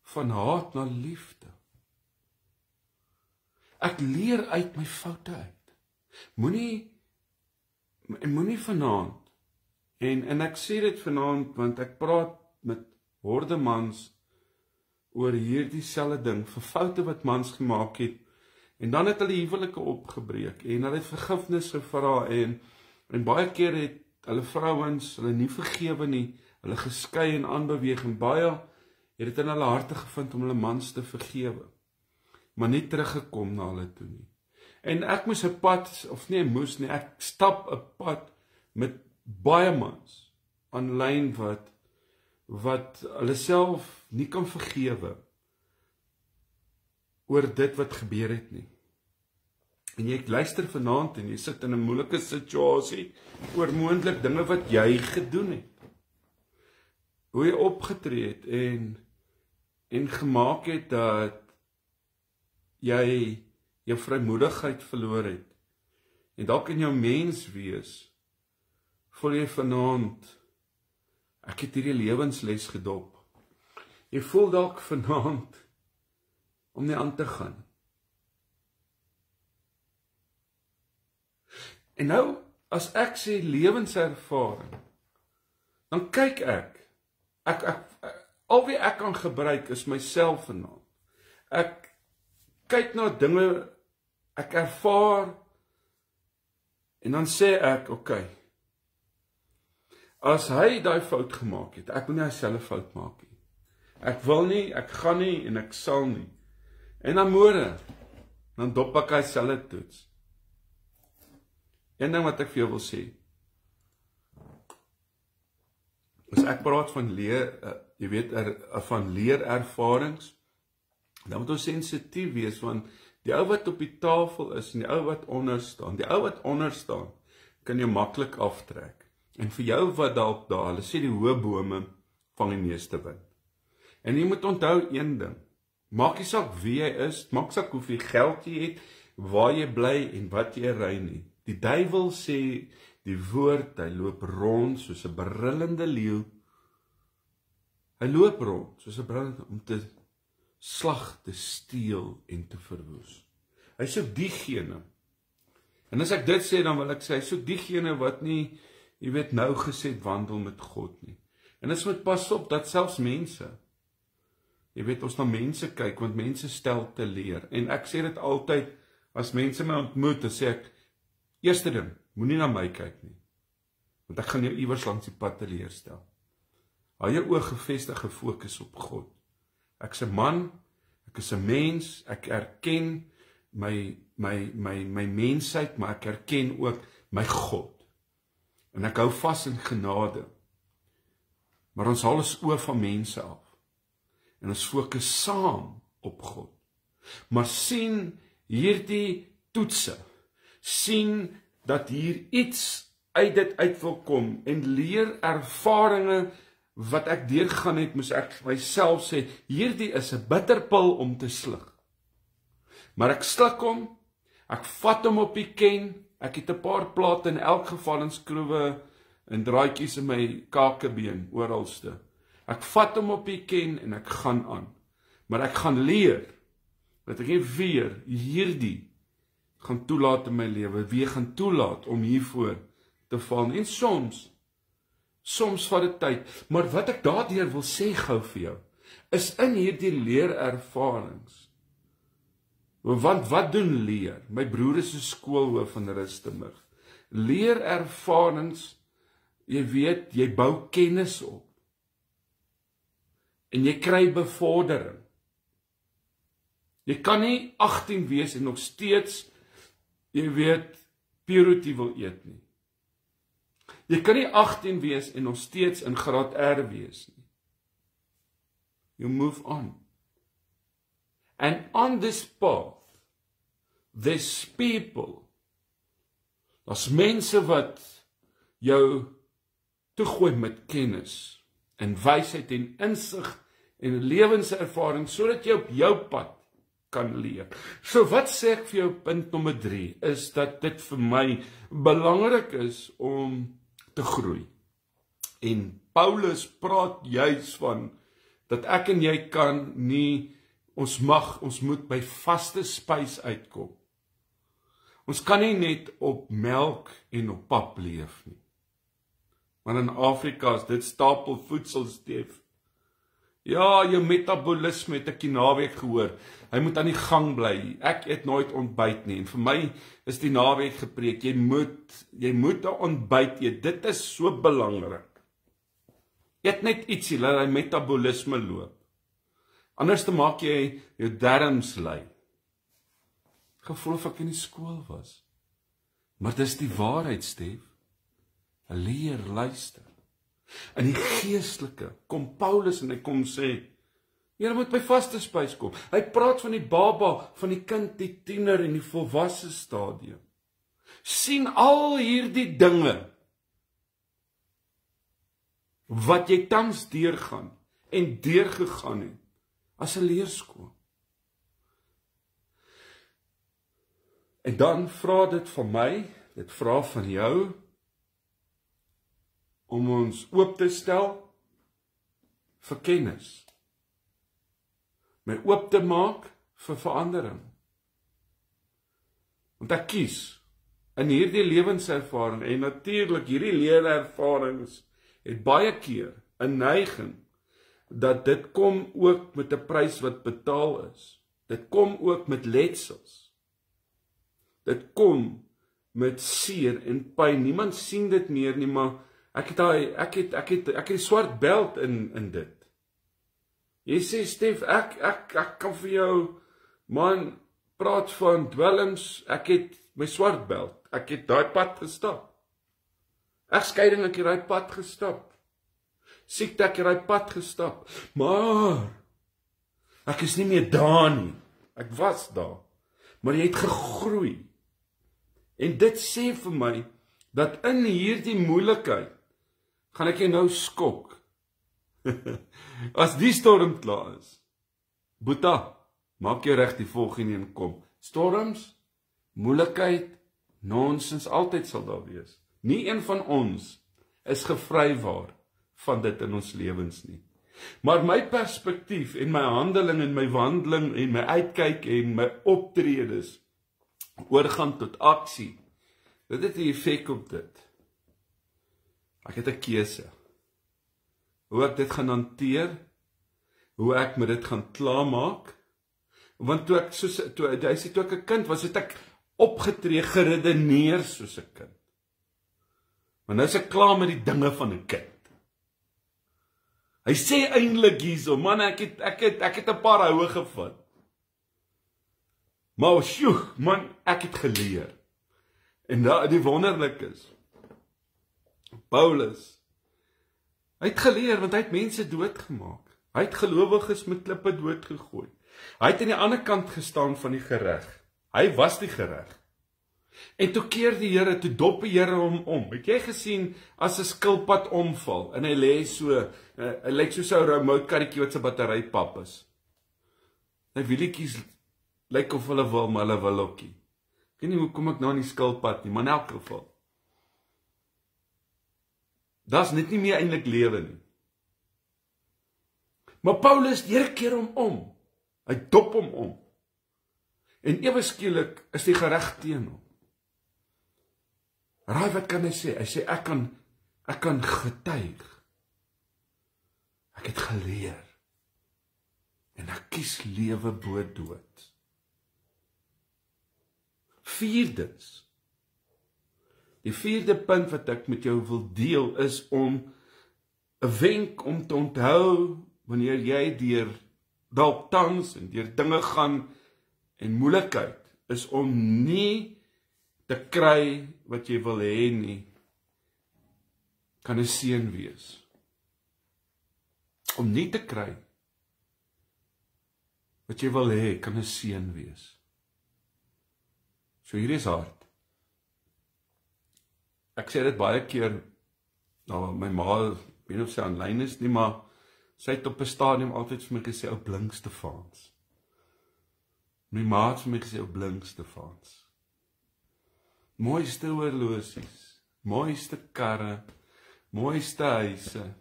van haat na liefde. Ek leer uit my foute uit. Moenie vanaand, en ek sê dit vanaand, want ek praat met horde mans oor hierdie selfde ding, vir foute wat mans gemaak het, en dan het hulle huwelike opgebreek, en hulle het vergifnis gevra, en baie keer het hulle vrouens, hulle nie vergewe nie, hulle geskei en aanbeweeg, en baie het dit in hulle harte gevind om hulle mans te vergewe, maar nie teruggekom na hulle toe nie. En ek moes 'n pad, of nie moes nie, ek stap 'n pad met baie mans aanlyn wat hulle self nie kan vergewe oor dit wat gebeur het nie. En jy luister vanaand en jy sit in 'n moeilike situasie oor moontlik dinge wat jy gedoen het. Hoe jy opgetree het en gemaak het dat jy jou vrymoedigheid verloor het. En dalk in jou mens wees, voel jy vanaand, ek het hierdie lewensles gedop. Jy voel dalk vanaand om nie aan te gaan. En nou, as ek sê lewenservaring, dan kyk ek al wie ek kan gebruik is myself vanaand. Ek kyk na dinge, ek ervaar, en dan sê ek, okay, as hy daai fout gemaak het, ek wil nie dieselfde fout maak nie. Ek wil nie, ek gaan nie, en ek sal nie. En dan môre, dan dop ek dieselfde toets. Een ding wat ek vir jou wil sê, as ek praat van van leerervarings, dan moet ons sensitief wees, want die ou wat op die tafel is, en die ou wat onder staan, kan jou maklik aftrek. En vir jou wat dalk daar, hulle sê die hoë bome vang die meeste wind. En jy moet onthou een ding, maak nie saak wie jy is, maak saak hoeveel geld jy het, waar jy bly en wat jy ry nie. Die duiwel sê die woord, hy loop rond soos 'n brullende leeu. Hy loop rond soos 'n brullende, om te slag, te steel en te verwoes. Hy soek diegene. En as ek dit sê, dan wil ek sê, hy soek diegene wat nie, jy weet, nou gesed wandel met God nie. En ons moet pas op dat selfs mense, jy weet, ons na mense kyk, want mense stel te leer. En ek sê dit altyd, as mense my ontmoet, dan sê ek, eerste ding, moenie na my kyk nie, want ek gaan jou iewers langs die pad teleurstel. Hou jou oog gefestig, gefokus op God. Ek is 'n man, ek is 'n mens, ek erken my mensheid, maar ek erken ook my God. En ek hou vas in genade. Maar ons haal ons oë van mense af. En ons fokus saam op God. Maar sien hierdie toetse, sien dat hier iets uit dit uit wil kom, en leer ervarings wat ek deurgegaan het, moes ek vir myself sê, hierdie is 'n bitterpil om te sluk. Maar ek sluk hom, ek vat hom op die ken, ek het 'n paar plate in elk geval in skroewe en draadjies in my kakebeen, oralste. Ek vat hom op die ken en ek gaan aan. Maar ek gaan leer, dat ek nie weer hierdie gaan toelaat in my lewe, weer gaan toelaat om hiervoor te val. En soms vat dit tyd, maar wat ek daardeur wil sê gou vir jou, is in hierdie leerervarings. Want wat doen leer? My broer is 'n skoolhoof in Rustenburg. Leerervarings, jy weet, jy bou kennis op. En jy kry bevordering. Jy kan nie 18 wees en nog steeds, jy weet, purity wil eet nie. Jy kan nie 18 wees en nog steeds in graad R wees nie. You move on. And on this path, there's people, daar's mense wat jou toegooi met kennis, en wysheid en insig en lewenservaring, sodat jy op jou pad kan leer. So wat sê ek vir jou, punt nommer 3, is dat dit vir my belangrik is om te groei. En Paulus praat juis van, dat ek en jy kan nie, ons moet by vaste spys uitkom. Ons kan nie net op melk en op pap leef nie. Maar in Afrika is dit stapelvoedsel, Stef. Ja, jou metabolisme het ek die naweek gehoor. Hy moet aan die gang bly. Ek eet nooit ontbyt nie. En vir my is die naweek gepreek. Jy moet 'n ontbyt eet. Dit is so belangrik. Eet net ietsie, laat hy metabolisme loop. Anders te maak jy jou darmes lui. Gevoel of ek in die skool was. Maar dis die waarheid, Stef. Leer, luister. In die geestelike kom Paulus en hy kom sê, jy moet by vaste spys kom. Hy praat van die baba, van die kind, die tiener en die volwasse stadium. Sien al hierdie dinge wat jy tans deurgaan en deurgegaan het as 'n leerskool. En dan vra dit van my, dit vra van jou, om ons oop te stel vir kennis. My oop te maak vir verandering. Want ek kies in hierdie lewenservaring, en natuurlik hierdie leerervarings het baie keer 'n neiging, dat dit kom ook met 'n prys wat betaal is. Dit kom ook met letsels. Dit kom met seer en pyn. Niemand sien dit meer nie, maar ek het die swart beld in dit. Jy sê, Stef, ek kan vir jou, man, praat van dwelms, ek het my swart beld, ek het daai pad gestap. Egskeiding, ek het daai pad gestap. Siekte, ek het daai pad gestap. Maar ek is nie meer daar nie. Ek was daar. Maar jy het gegroei. En dit sê vir my, dat in hierdie moeilikheid, gaan ek jou nou skok. As die storm klaar is, Boeta, maak jou reg, die volgende een kom. Storms, moeilikheid, nonsens, altyd sal daar wees. Nie een van ons is gevrywaar van dit in ons lewens nie. Maar my perspektief en my handeling en my wandeling en my uitkyk en my optredes, oorgang tot aksie, dit het 'n effek op dit. Ek het 'n keuse. Hoe ek dit gaan hanteer, hoe ek met dit gaan klaarmaak. Want toe ek ek 'n kind was, het ek opgetree, geredeneer soos 'n kind. Maar nou is ek klaar met die dinge van 'n kind. Hy sê eintlik hierso, man, ek het 'n paar houe gevat. Maar sjoe, man, ek het geleer. En die wonderlik is, Paulus, hy het geleer, want hy het mense doodgemaak. Hy het gelowiges met klippe doodgegooi. Hy het aan die ander kant gestaan van die gereg. Hy was die gereg. En toe keer die Here, toe dop die Here hom om. Het jy gesien as 'n skilpad omval en hy lê so, hy lyk soos 'n remote karretjie wat se battery pap is. Sy wielietjies lyk of hulle wil, maar hulle wil ook nie. Ek weet nie hoe kom ek nou aan die skilpad nie, maar in elk geval. Daar's net nie meer eintlik lewe nie. Maar Paulus, die Here keer hom om. Hy dop hom om. En ewe skielik is die gereg teen hom. Raai wat kan hy sê? Hy sê ek kan getuig. Ek het geleer. En ek kies lewe bo dood. Vierdens. Die vierde punt wat ek met jou wil deel is om 'n wenk om te onthou wanneer jy deur dalk tans en deur dinge gaan en moeilikheid is om nie te kry wat jy wil hê nie, kan 'n seën wees. Om nie te kry wat jy wil hê, kan 'n seën wees. So hier is hard. Ek sê dit baie keer, nou my ma, ek weet nie of sy aanlyn is nie, maar sy het op 'n stadium altyd vir my gesê, ou blink Stefans. My ma het vir my gesê, ou blink Stefans. Mooiste horlosies, mooiste karre, mooiste huise,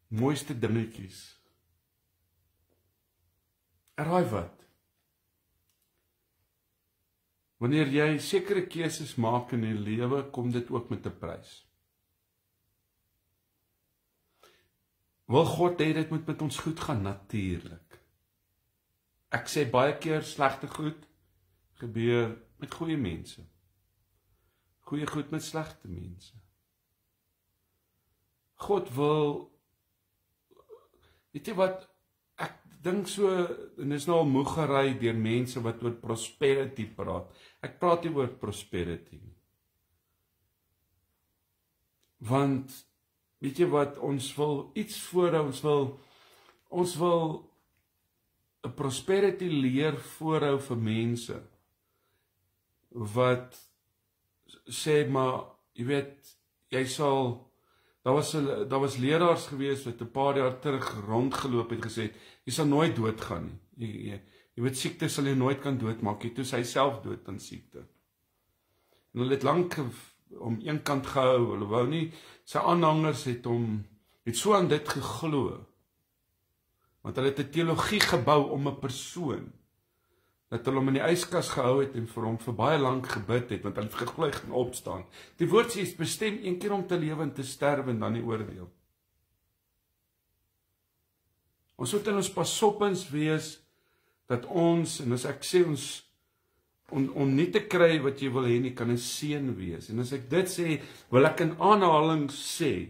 mooiste dingetjies. Raai wat? Wanneer jy sekere keuses maak in die lewe, kom dit ook met 'n prys. Wil God hê dit moet met ons goed gaan? Natuurlik. Ek sê baie keer slegte goed gebeur met goeie mense. Goeie goed met slegte mense. God wil, weet jy wat, ek dink so, en is nou al moeg gery deur mense wat oor prosperity praat. Ek praat nie oor prosperity nie. Want, weet jy wat, ons wil iets voorhou, ons wil 'n prosperity leer voorhou vir mense, wat sê maar, jy weet, jy sal, daar was leraars gewees wat 'n paar jaar terug rondgeloop het gesê, jy sal nooit doodgaan nie. Jy weet, siekte sal jy nooit kan doodmaak nie, toe sy self dood aan siekte. En hulle het lank om een kant gehou, hulle wou nie, sy aanhangers het so aan dit geglo, want hulle het 'n teologie gebou om 'n persoon, dat hulle hom in die yskas gehou het en vir hom vir baie lank gebid het, want hulle het geglo hy gaan opstaan. Die woord sê, is bestem een keer om te lewe en te sterwe en dan die oordeel. Ons moet in ons pasoppens wees, dat ons, en as ek sê ons, om nie te kry wat jy wil hê nie, kan 'n seën wees. En as ek dit sê, wil ek in aanhaling sê,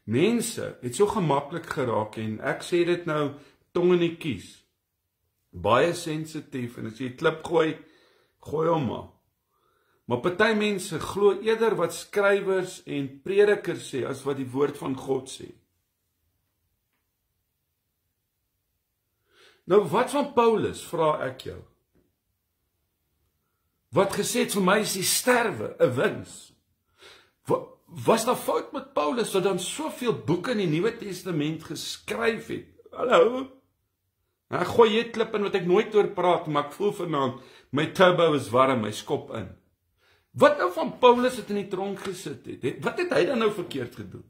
mense het so gemaklik geraak, en ek sê dit nou, tong in die kies, baie sensitief, en as jy klip gooi hom maar. Maar party mense glo eerder wat skrywers en predikers sê, as wat die woord van God sê. Nou wat van Paulus, vra ek jou? Wat gesê het vir my is die sterwe 'n wins. Was daar fout met Paulus wat dan soveel boeke in die Nuwe Testament geskryf het? Hallo? Ek gooi hier klip in wat ek nooit oor praat, maar ek voel vanaand, my turbo is warm, my skop in. Wat nou van Paulus wat in die tronk gesit het? Wat het hy dan nou verkeerd gedoen?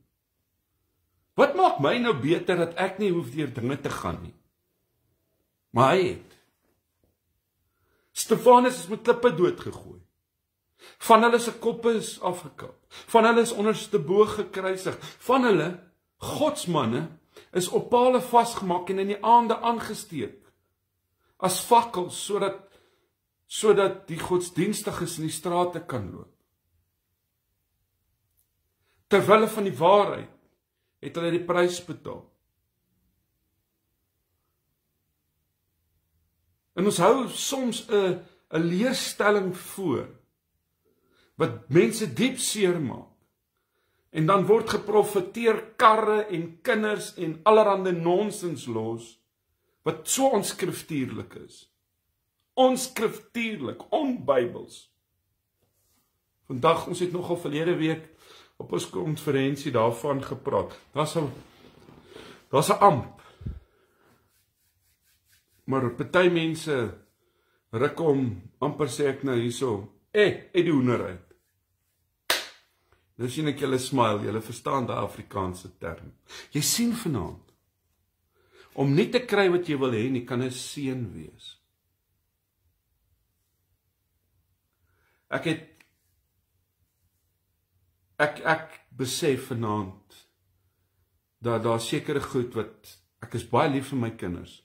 Wat maak my nou beter dat ek nie hoef deur dinge te gaan nie? Maar hy het. Stefanus is met klippe doodgegooi. Van hulle se koppe is afgekap. Van hulle is onderste bo gekruisig. Van hulle, godsmanne, is op pale vasgemaak en in die aande aangesteek. As fakkels, sodat die godsdienstiges in die strate kan loop. Terwille van die waarheid, het hulle die prys betaal. En ons hou soms 'n leerstelling voor, wat mense diep seer maak. En dan word geprofeteer karre en kinders en allerhande nonsens los, wat so onskriftuurlik is. onskriftuurlik, onbybels. Vandag, ons het nogal verlede week op ons konferensie daarvan gepraat. Daar's 'n amp. Maar party mense ruk om, amper sê ek nou hierso, uit die hoender uit. Nou sien ek julle smile, julle verstaan die Afrikaanse term. Jy sien vanaand, om nie te kry wat jy wil hê nie, kan 'n seën wees. Ek besef vanaand, dat daar sekere goed wat, ek is baie lief vir my kinders,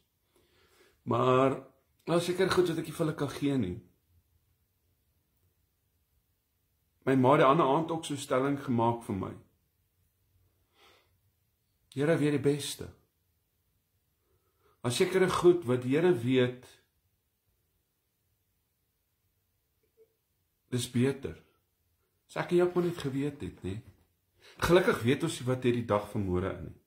maar daar sekere goed wat ek nie vir hulle kan gee nie. My ma het die ander aand ook so stelling gemaak vir my. Here weet die beste. Daar sekere goed wat die Here weet, dis beter. So ek en jy ook maar net geweet het, nie? Gelukkig weet ons nie wat hierdie dag van môre in nie.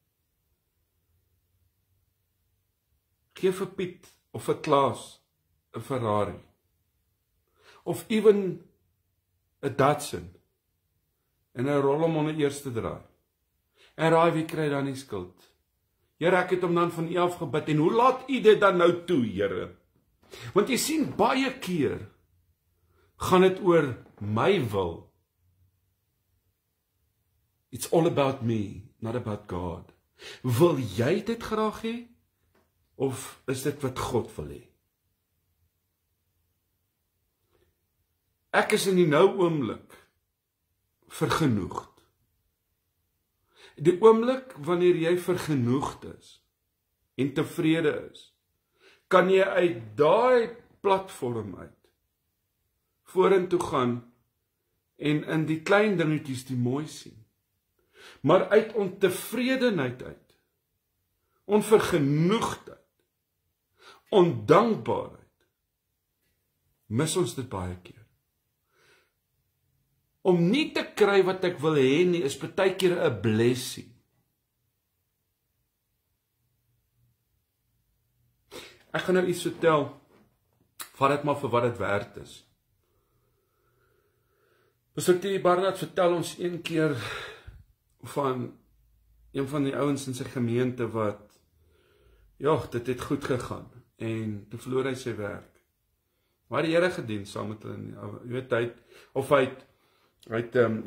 Geef vir Piet of vir Klaas 'n Ferrari. Of even 'n Datsun. En hy rol hom onder eerste draai. En raai wie kry dan die skuld? Here, ek het hom dan van U af gebid. En hoe laat U dit dan nou toe, Here? Want jy sien, baie keer gaan dit oor my wil. It's all about me, not about God. Wil jy dit graag hê? Of is dit wat God wil hê? Ek is in die nou oomblik vergenoegd. Die oomblik wanneer jy vergenoegd is en tevrede is, kan jy uit daai platform uit vorentoe gaan en in die klein dingetjies die mooi sien. Maar uit ontevredenheid uit, onvergenoegdheid, ondankbaarheid, mis ons dit baie keer. Om nie te kry wat ek wil hê nie, is baie keer 'n blessing. Ek gaan nou iets vertel, vat dit maar vir wat dit werd is. Pastor Barnard vertel ons een keer van een van die ouens in sy gemeente wat, dit het goed gegaan, en toe verloor hy sy werk. Maar die Here gedien saam met hulle, jy weet, hy het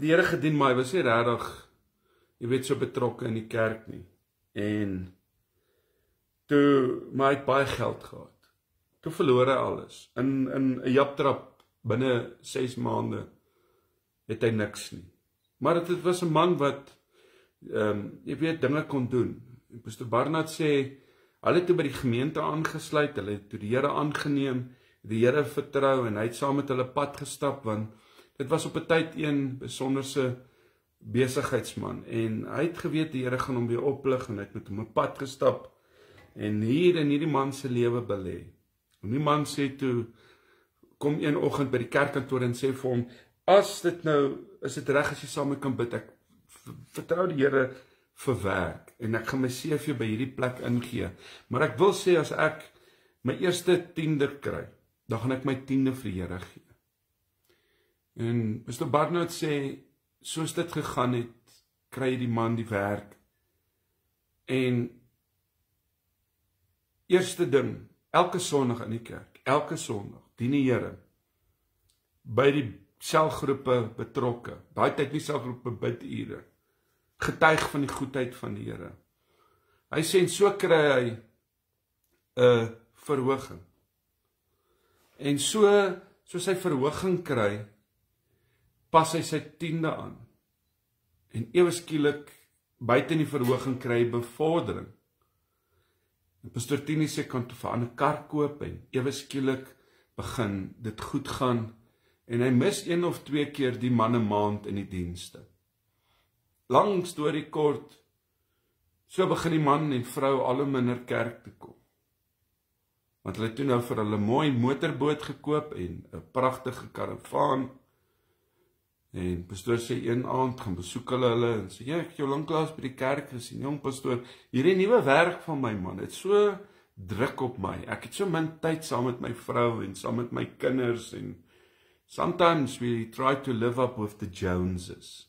die Here gedien, maar hy was nie regtig, jy weet, so betrokke in die kerk nie. En maar hy het baie geld gehad. Toe verloor hy alles. In 'n japtrap, binne 6 maande, het hy niks nie. Maar dit was 'n man wat, jy weet, dinge kon doen. Pastor Barnard sê, hulle het toe by die gemeente aangesluit, hulle het toe die Here aangeneem, die Here vertrou, en hy het saam met hulle pad gestap, want dit was op 'n tyd een besonderse besigheidsman, en hy het geweet die Here gaan hom weer oplig, en hy het met hom 'n pad gestap, en hier in hierdie man se lewe belê. En die man sê toe, kom een oggend by die kerkkantoor en sê vir hom, is dit reg as jy saam met kan bid, ek vertrou die Here vir werk, en ek gaan my CV by hierdie plek ingee, maar ek wil sê, as ek my eerste 10de kry, dan gaan ek my 10de vir die Here gee. En Pastor Barnard sê, soos dit gegaan het, kry die man die werk, en eerste ding, elke Sondag in die kerk, elke Sondag, dien die Here, by die selgroepe betrokke, daai tyd nie selgroepe bidure, getuig van die goedheid van die Here. Hy sê, en so kry hy 'n verhoging. En soos hy verhoging kry, pas hy sy 10de aan. En ewe skielik, buite die verhoging kry hy bevordering. En Pastor Tini sê, kan toe vir 'n ander kar koop, en ewe skielik begin dit goed gaan, en hy mis 1 of 2 keer die man 'n maand in die dienste. Lang storie kort, so begin die man en vrou al hoe minder kerk te kom. Want hulle het toe nou vir hulle mooi motorboot gekoop, en 'n pragtige karavaan, en pastoor sê een aand, gaan besoek hulle, en sê, ek het jou lanklaas by die kerk gesien, jong pastoor, hierdie nuwe werk van my man, het so druk op my. Ek het so min tyd saam met my vrou en saam met my kinders en sometimes we try to live up with the Joneses.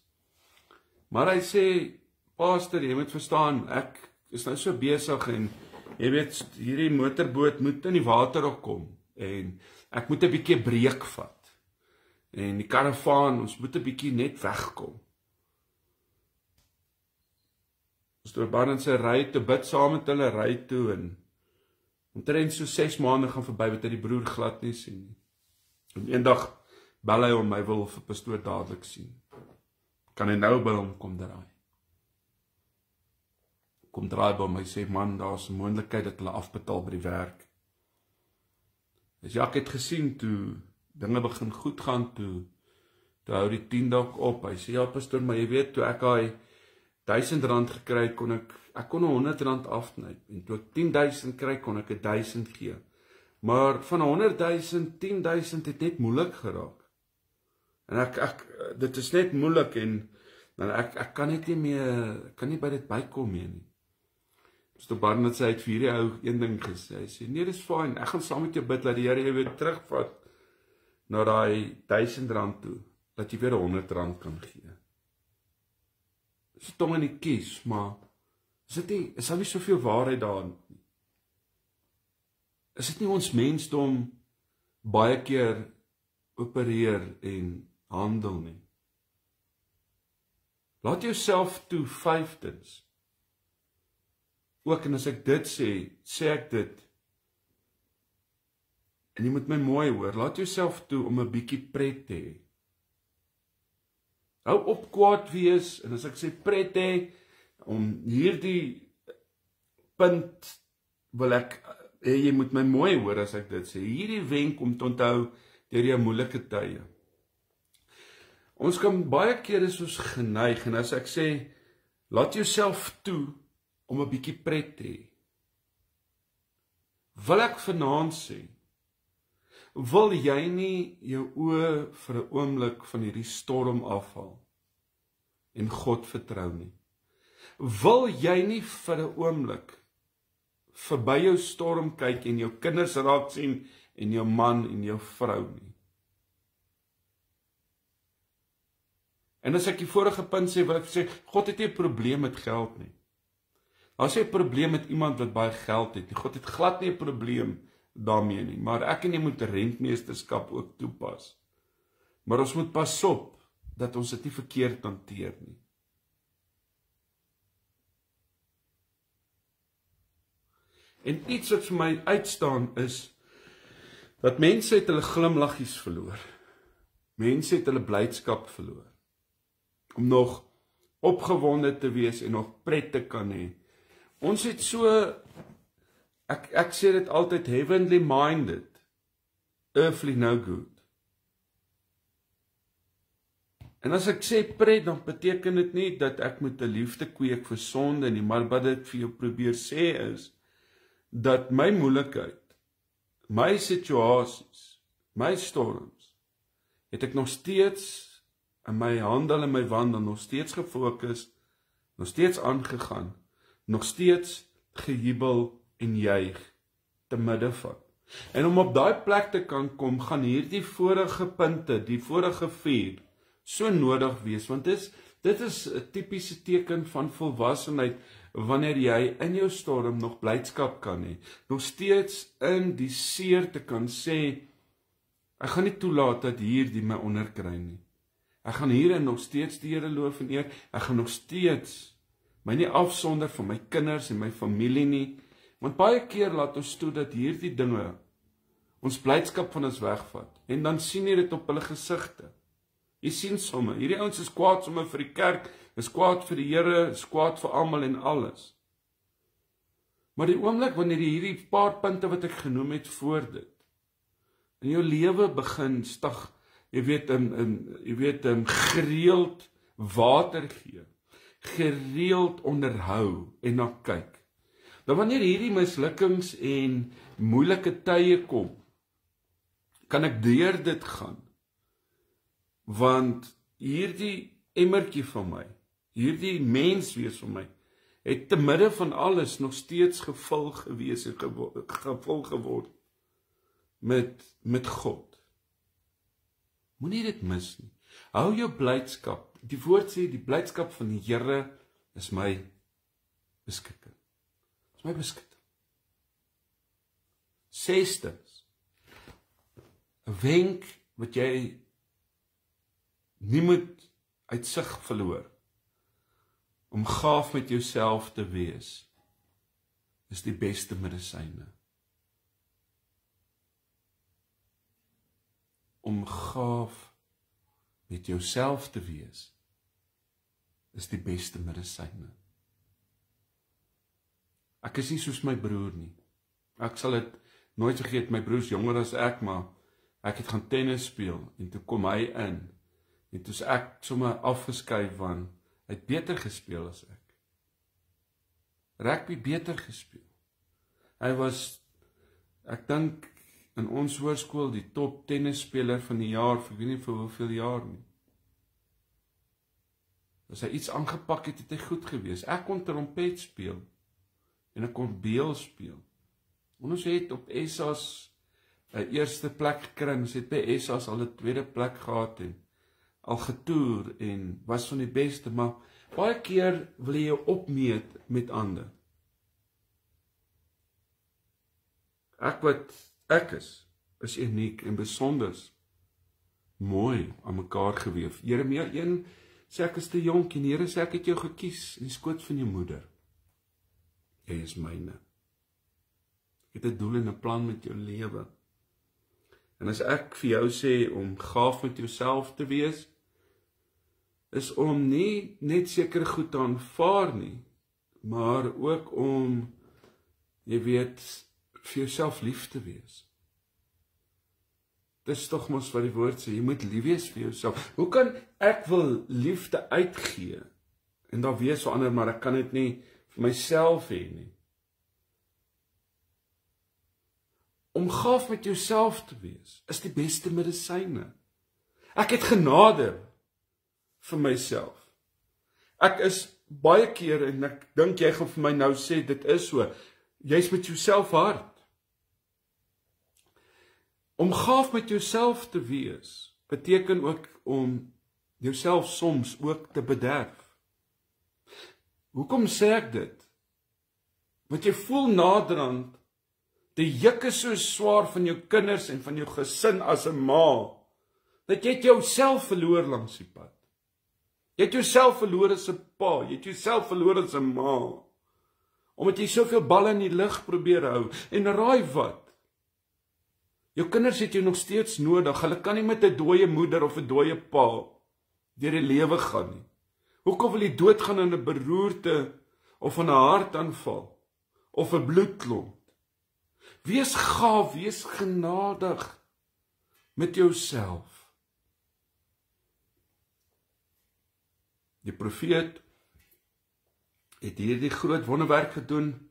Maar hy sê, pastor, jy moet verstaan, ek is nou so besig en jy weet, hierdie motorboot moet in die water opkom en ek moet 'n bietjie breek vat. En die karavaan, ons moet 'n bietjie net wegkom. Ons het Barend se ry te bid saam met hulle ry toe en omtrent so 6 maande gaan verby wat hy die broer glad nie sien nie. En eendag bel hy hom, hy wil vir pastoor dadelik sien. Kan hy nou by hom kom draai? Kom draai by hom, hy sê, man, daar is 'n moontlikheid dat hulle afbetaal by die werk. Dus Jacques het gesien toe dinge begin goed gaan toe hou die 10 dalk op. Hy sê, ja pastoor, maar jy weet, toe ek daai R1000 gekry het, kon ek kon R100 afknyp. En toe ek 10.000 kry, kon ek 1.000 gee. Maar van 100.000, 10.000 het net moeilik geraak. En dit is net moeilik en ek kan net nie meer, kan nie by dit bykom meer nie. Pastoor Barnard sê, hy het vir hierdie ou een ding gesê, hy sê, nee, dis fyn, ek gaan saam met jou bid, dat die Here jou weer terugvat na daai R1000 toe, dat jy weer R100 kan gee. Dis 'n tong in die kies, maar is daar nie soveel waarheid daarin? Is dit nie ons mensdom baie keer opereer en handel nie? Laat jouself toe, 5. Ook, en as ek dit sê ek dit, en jy moet my mooi hoor, laat jouself toe om 'n bietjie pret te hê. Hou op kwaad wees, en as ek sê pret hê, om hierdie punt wil ek, jy moet my mooi hoor as ek dit sê, hierdie wenk om te onthou deur jou moeilike tye. Ons kan baie keer is ons geneig, en as ek sê, laat jouself toe om 'n bietjie pret te hê. Wil ek vanaand sê, wil jy nie jou oë vir 'n oomblik van hierdie storm afhaal en God vertrou nie? Wil jy nie vir 'n oomblik verby jou storm kyk en jou kinders raak sien en jou man en jou vrou nie? En as ek die vorige punt sê, wil ek sê, God het nie 'n probleem met geld nie. As jy 'n probleem met iemand wat baie geld het, God het glad nie 'n probleem daarmee nie, maar ek en jy moet rentmeesterskap ook toepas. Maar ons moet pas op, dat ons dit nie verkeerd hanteer nie. En iets wat vir my uitstaan is, dat mense het hulle glimlaggies verloor. Mense het hulle blydskap verloor. Om nog opgewonde te wees en nog pret te kan hê. Ons het so, ek sê dit altyd, heavenly minded, earthly no good. En as ek sê pret, dan beteken dit nie dat ek moet 'n liefde kweek vir sonde nie, maar wat dit vir jou probeer sê is, dat my moeilikheid, my situasies, my storms, het ek nog steeds in my handel en my wandel, nog steeds gefokus, nog steeds aangegaan, nog steeds gejubel en juig te midde van. En om op daai plek te kan kom, gaan hierdie vorige punte, die vorige 4, so nodig wees, want dit is 'n tipiese teken van volwassenheid, wanneer jy in jou storm nog blydskap kan hê, nog steeds in die seer te kan sê, ek gaan nie toelaat dat hierdie my onderkry nie. Ek gaan hierin nog steeds die Here loof en eer, ek gaan nog steeds my nie afsonder van my kinders en my familie nie, want baie keer laat ons toe dat hierdie dinge ons blydskap van ons wegvat, en dan sien jy dit op hulle gesigte. Jy sien somme, hierdie ouens is kwaad somme vir die kerk, is kwaad vir die Here, is kwaad vir almal en alles. Maar die oomblik wanneer jy hierdie paar punte wat ek genoem het voor dit, in jou lewe begin stag, jy weet, gereeld water gee, gereeld onderhou en na kyk. Dan wanneer hierdie mislukkings en moeilike tye kom, kan ek deur dit gaan. Want hierdie emmertjie van my, hierdie mens wees van my, het te midde van alles nog steeds gevul gewees en gevul geword met God. Moenie dit mis nie. Hou jou blydskap. Die woord sê, die blydskap van die Here is my beskikking. Is my beskikking. 6. 'n wenk wat jy nie moet uit sig verloor, om gaaf met jouself te wees, is die beste medisyne. Om gaaf met jouself te wees, is die beste medisyne. Ek is nie soos my broer nie. Ek sal dit nooit vergeet, my broer is jonger as ek, maar ek het gaan tennis speel, en toe kom hy in, en toe is ek sommer afgeskuif van, hy het beter gespeel as ek. Rugby beter gespeel. Hy was, ek dink, in ons hoërskool die top tennisspeler van die jaar, ek weet nie vir hoeveel jaar nie. As hy iets aangepak het, het hy goed gewees. Ek kon trompet speel, en ek kon beel speel. Ons het op SA's 'n eerste plek gekry, ons het by SA's al 'n tweede plek gehad, en al getoer, en was van die beste, maar baie keer wil jy jou opmeet met ander. Ek wat ek is uniek en besonders mooi aan mekaar geweef. Jeremia 1 sê ek is te jonk, en Here sê ek het jou gekies in die skoot van jou moeder. Jy is myne. Ek het 'n doel en 'n plan met jou lewe. En as ek vir jou sê om gaaf met jouself te wees, is om nie net sekere goed te aanvaar nie, maar ook om, jy weet, vir jouself lief te wees. Dis tog mos wat die woord sê, jy moet lief wees vir jouself. Hoe kan ek wil liefde uitgee, en daar wees vir ander, maar ek kan dit nie vir myself hê nie. Om gaaf met jouself te wees, is die beste medisyne. Ek het genade vir myself. Ek is baie keer, en ek dink jy gaan vir my nou sê, dit is so, jy's met jouself hard. Om gaaf met jouself te wees, beteken ook om jouself soms ook te bederf. Hoekom sê ek dit? Want jy voel naderhand, die juk is so swaar van jou kinders en van jou gesin as 'n ma, dat jy het jouself verloor langs die pad. Jy het jouself verloor as 'n pa, jy het jouself verloor as 'n ma, omdat jy soveel balle in die lug probeer hou, en raai wat? Jou kinders het jou nog steeds nodig, hulle kan nie met 'n dooie moeder of 'n dooie pa deur die lewe gaan nie. Hoekom wil jy doodgaan in 'n beroerte, of aan 'n hartaanval, of 'n bloedklont? Wees gaaf, wees genadig met jouself. Die profeet het hierdie groot wonderwerk gedoen,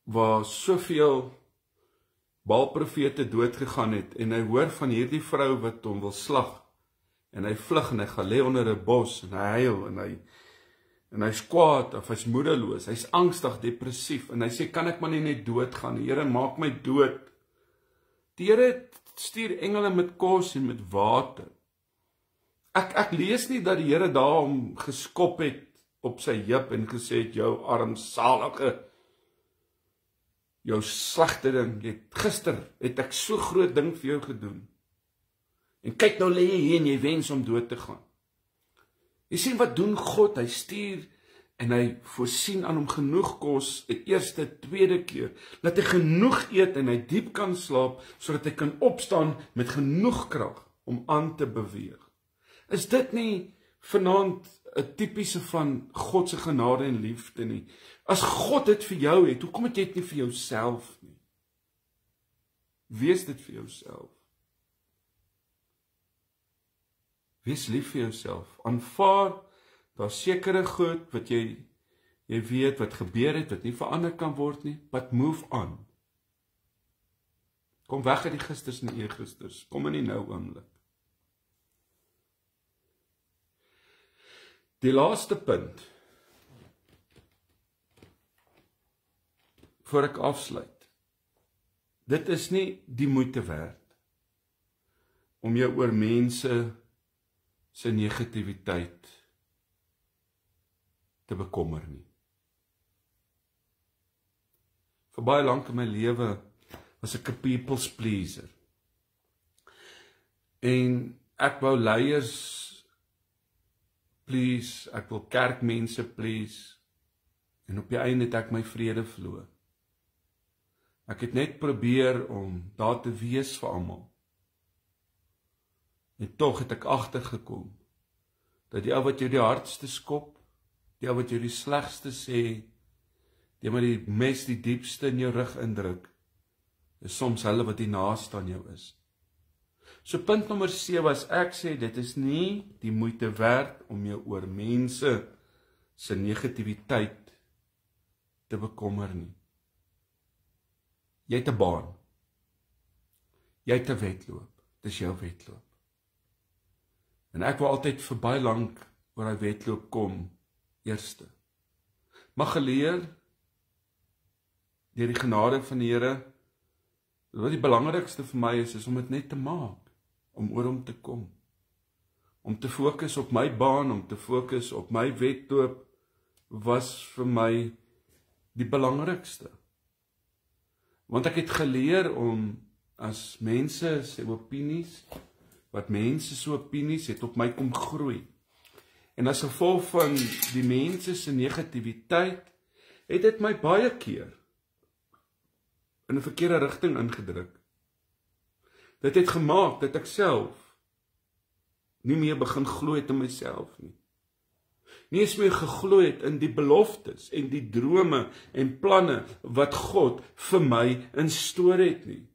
waar soveel Baalprofete doodgegaan het, en hy hoor van hierdie vrou wat hom wil slag, en hy vlug, en hy gaan lê onder 'n bos, en hy huil, en hy's kwaad, of hy's moedeloos, hy's angstig, depressief, en hy sê, kan ek maar nie net doodgaan, die Here maak my dood. Die Here stuur engele met kos en met water. Ek lees nie dat die Here daar hom geskop het op sy heup en gesê het, jou armsalige, jou slegte ding, gister het ek so groot ding vir jou gedoen. En kyk nou lê jy hier en jy wens om dood te gaan. Jy sien wat doen God, hy stuur en hy voorsien aan hom genoeg kos, die eerste, tweede keer, dat hy genoeg eet en hy diep kan slaap, sodat hy kan opstaan met genoeg krag om aan te beweeg. Is dit nie vanaand 'n tipiese van God se genade en liefde nie? As God dit vir jou het, hoekom het jy dit nie vir jouself nie? Wees dit vir jouself. Wees lief vir jouself. Aanvaar, daar sekere goed wat jy weet wat gebeur het, wat nie verander kan word nie, but move on. Kom weg uit die gisters en die eergisters, kom in die nou oomblik. Die laaste punt voor ek afsluit. Dit is nie die moeite werd om jou oor mense se negativiteit te bekommer nie. Vir baie lank in my lewe was ek 'n people's pleaser. En ek wou leiers please, ek wil kerkmense please, en op die einde het ek my vrede verloor. Ek het net probeer om daar te wees vir almal. En tog het ek agtergekom dat die ou wat jou die hardste skop, die ou wat jou die slegste sê, die wat die mes die diepste in jou rug indruk, is soms hulle wat die naaste aan jou is. So punt nommer 7 was ek sê, dit is nie die moeite werd om jou oor mense se negativiteit te bekommer nie. Jy het 'n baan. Jy het 'n wedloop. Dis jou wedloop. En ek wil altyd vir baie lank oor daai wedloop kom, eerste. Maar geleer, deur die genade van die Here, wat die belangrikste vir my is om dit net te maak, om oor hom te kom. Om te fokus op my baan, om te fokus op my wedloop, was vir my die belangrikste. Want ek het geleer om, as mense se opinies, wat mense se opinies het op my kom groei. En as gevolg van die mense se negativiteit, het dit my baie keer in 'n verkeerde rigting ingedruk. Dit het gemaak dat ek self nie meer begin glo het in myself nie. Nie eens meer geglo het in die beloftes en die drome en planne wat God vir my instoor het nie.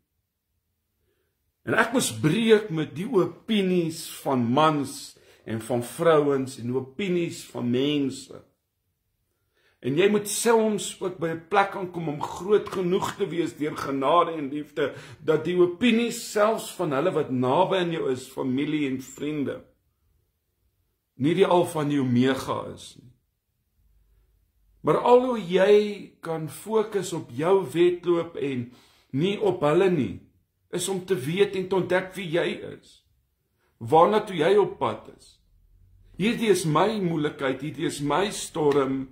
En ek moes breek met die opinies van mans en van vrouens en opinies van mense. En jy moet selfs ook by 'n plek aankom om groot genoeg te wees deur genade en liefde, dat die opinies selfs van hulle wat naby aan jou is, familie en vriende, nie die alfa en die omega is nie. Maar al hoe jy kan fokus op jou wedloop en nie op hulle nie, is om te weet en te ontdek wie jy is, waarna toe jy op pad is. Hierdie is my moeilikheid, hierdie is my storm,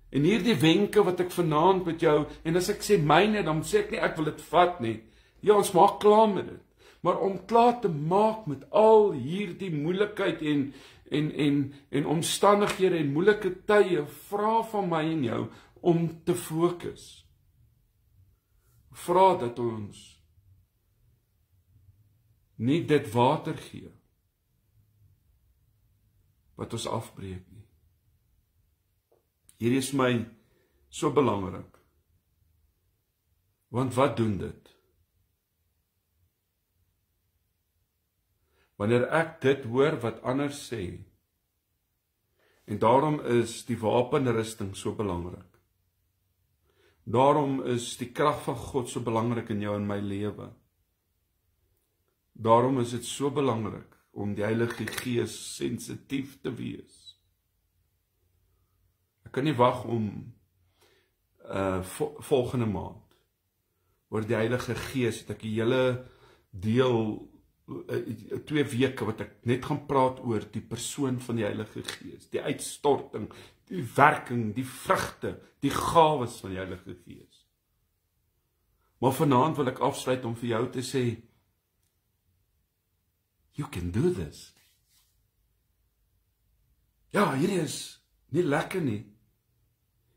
en hierdie wenke wat ek vanaand met jou, en as ek sê myne, dan sê ek nie ek wil dit vat nie. Ja, ons maak klaar met dit. Maar om klaar te maak met al hierdie moeilikheid en omstandighede en moeilike tye, vra van my en jou om te fokus. Vra dat ons nie dit water gee wat ons afbreek nie. Hierdie is my so belangrik. Want wat doen dit? Wanneer ek dit hoor wat anders sê, en daarom is die wapenrusting so belangrik. Daarom is die krag van God so belangrik in jou en my lewe. Daarom is dit so belangrik om die Heilige Gees sensitief te wees. Ek kan nie wag om volgende maand oor die Heilige Gees, het ek die hele deel 2 weke wat ek net gaan praat oor die persoon van die Heilige Gees, die uitstorting, die werking, die vrugte, die gawes van die Heilige Gees. Maar vanaand wil ek afsluit om vir jou te sê, you can do this. Ja, hierdie is nie lekker nie.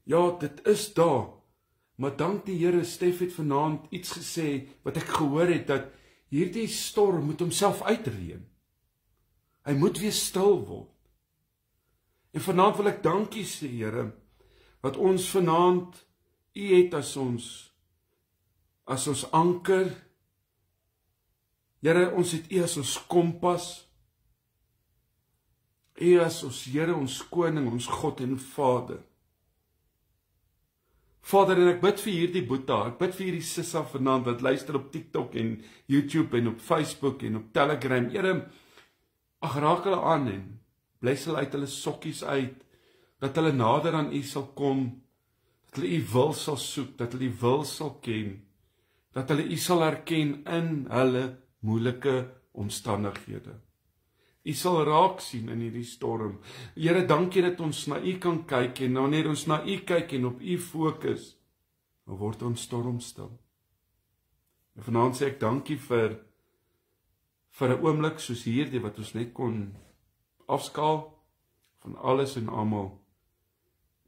Ja, dit is daar. Maar dank die Here, Stef het vanaand iets gesê wat ek gehoor het, dat hierdie storm moet homself uitreën. Hy moet weer stil word. En vanaand wil ek dankie sê, Here, wat ons vanaand U het as ons anker. Here, ons het U as ons kompas. U as ons Here, ons koning, ons God en Vader. Vader, en ek bid vir hierdie boeta, ek bid vir hierdie sissa vanaand wat luister op TikTok en YouTube en op Facebook en op Telegram. Here, raak hulle aan en bless hulle uit hulle sokkies uit, dat hulle nader aan U sal kom, dat dat hulle U wil sal soek, dat hulle U wil sal ken, dat hulle U sal herken in hulle moeilike omstandighede. U sal raak sien in hierdie storm. Here, dankie dat ons na U kan kyk en wanneer ons na U kyk en op U fokus, dan word ons storm stil. En vanaand sê ek dankie vir 'n oomblik soos hierdie wat ons net kon afskaal van alles en almal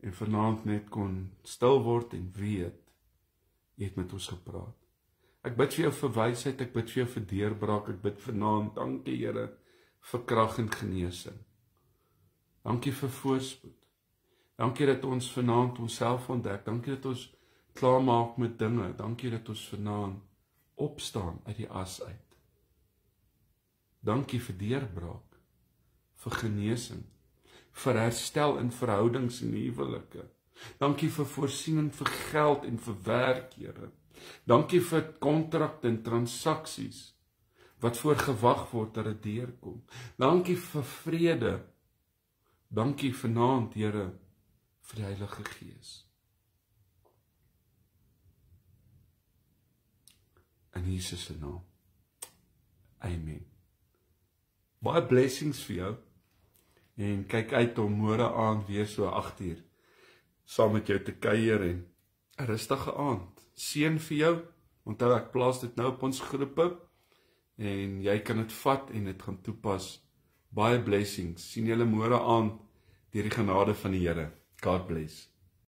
en vanaand net kon stil word en weet, U het met ons gepraat. Ek bid vir jou vir wysheid, ek bid vir jou vir deurbraak, ek bid vanaand, dankie Here, vir krag en genesing. Dankie vir voorspoed. Dankie dat ons vanaand onsself ontdek, dankie dat ons klaarmaak met dinge, dankie dat ons vanaand opstaan uit die as uit. Dankie vir deurbraak, vir genesing, vir herstel in verhoudings en huwelike. Dankie vir voorsiening vir geld en vir werk, Here. Dankie vir kontrakte en transaksies wat voorgewag word dat dit deurkom. Dankie vir vrede. Dankie vanaand, Here, vir die Heilige Gees. In Jesus se naam. Amen. Baie blessings vir jou. En kyk uit om môre aand weer so 8uur saam met jou te kuier en 'n rustige aand. Seën vir jou. Onthou ek plaas dit nou op ons groepe en jy kan dit vat en dit gaan toepas. Baie blessings. Sien julle môre aand deur die genade van die Here. God bless.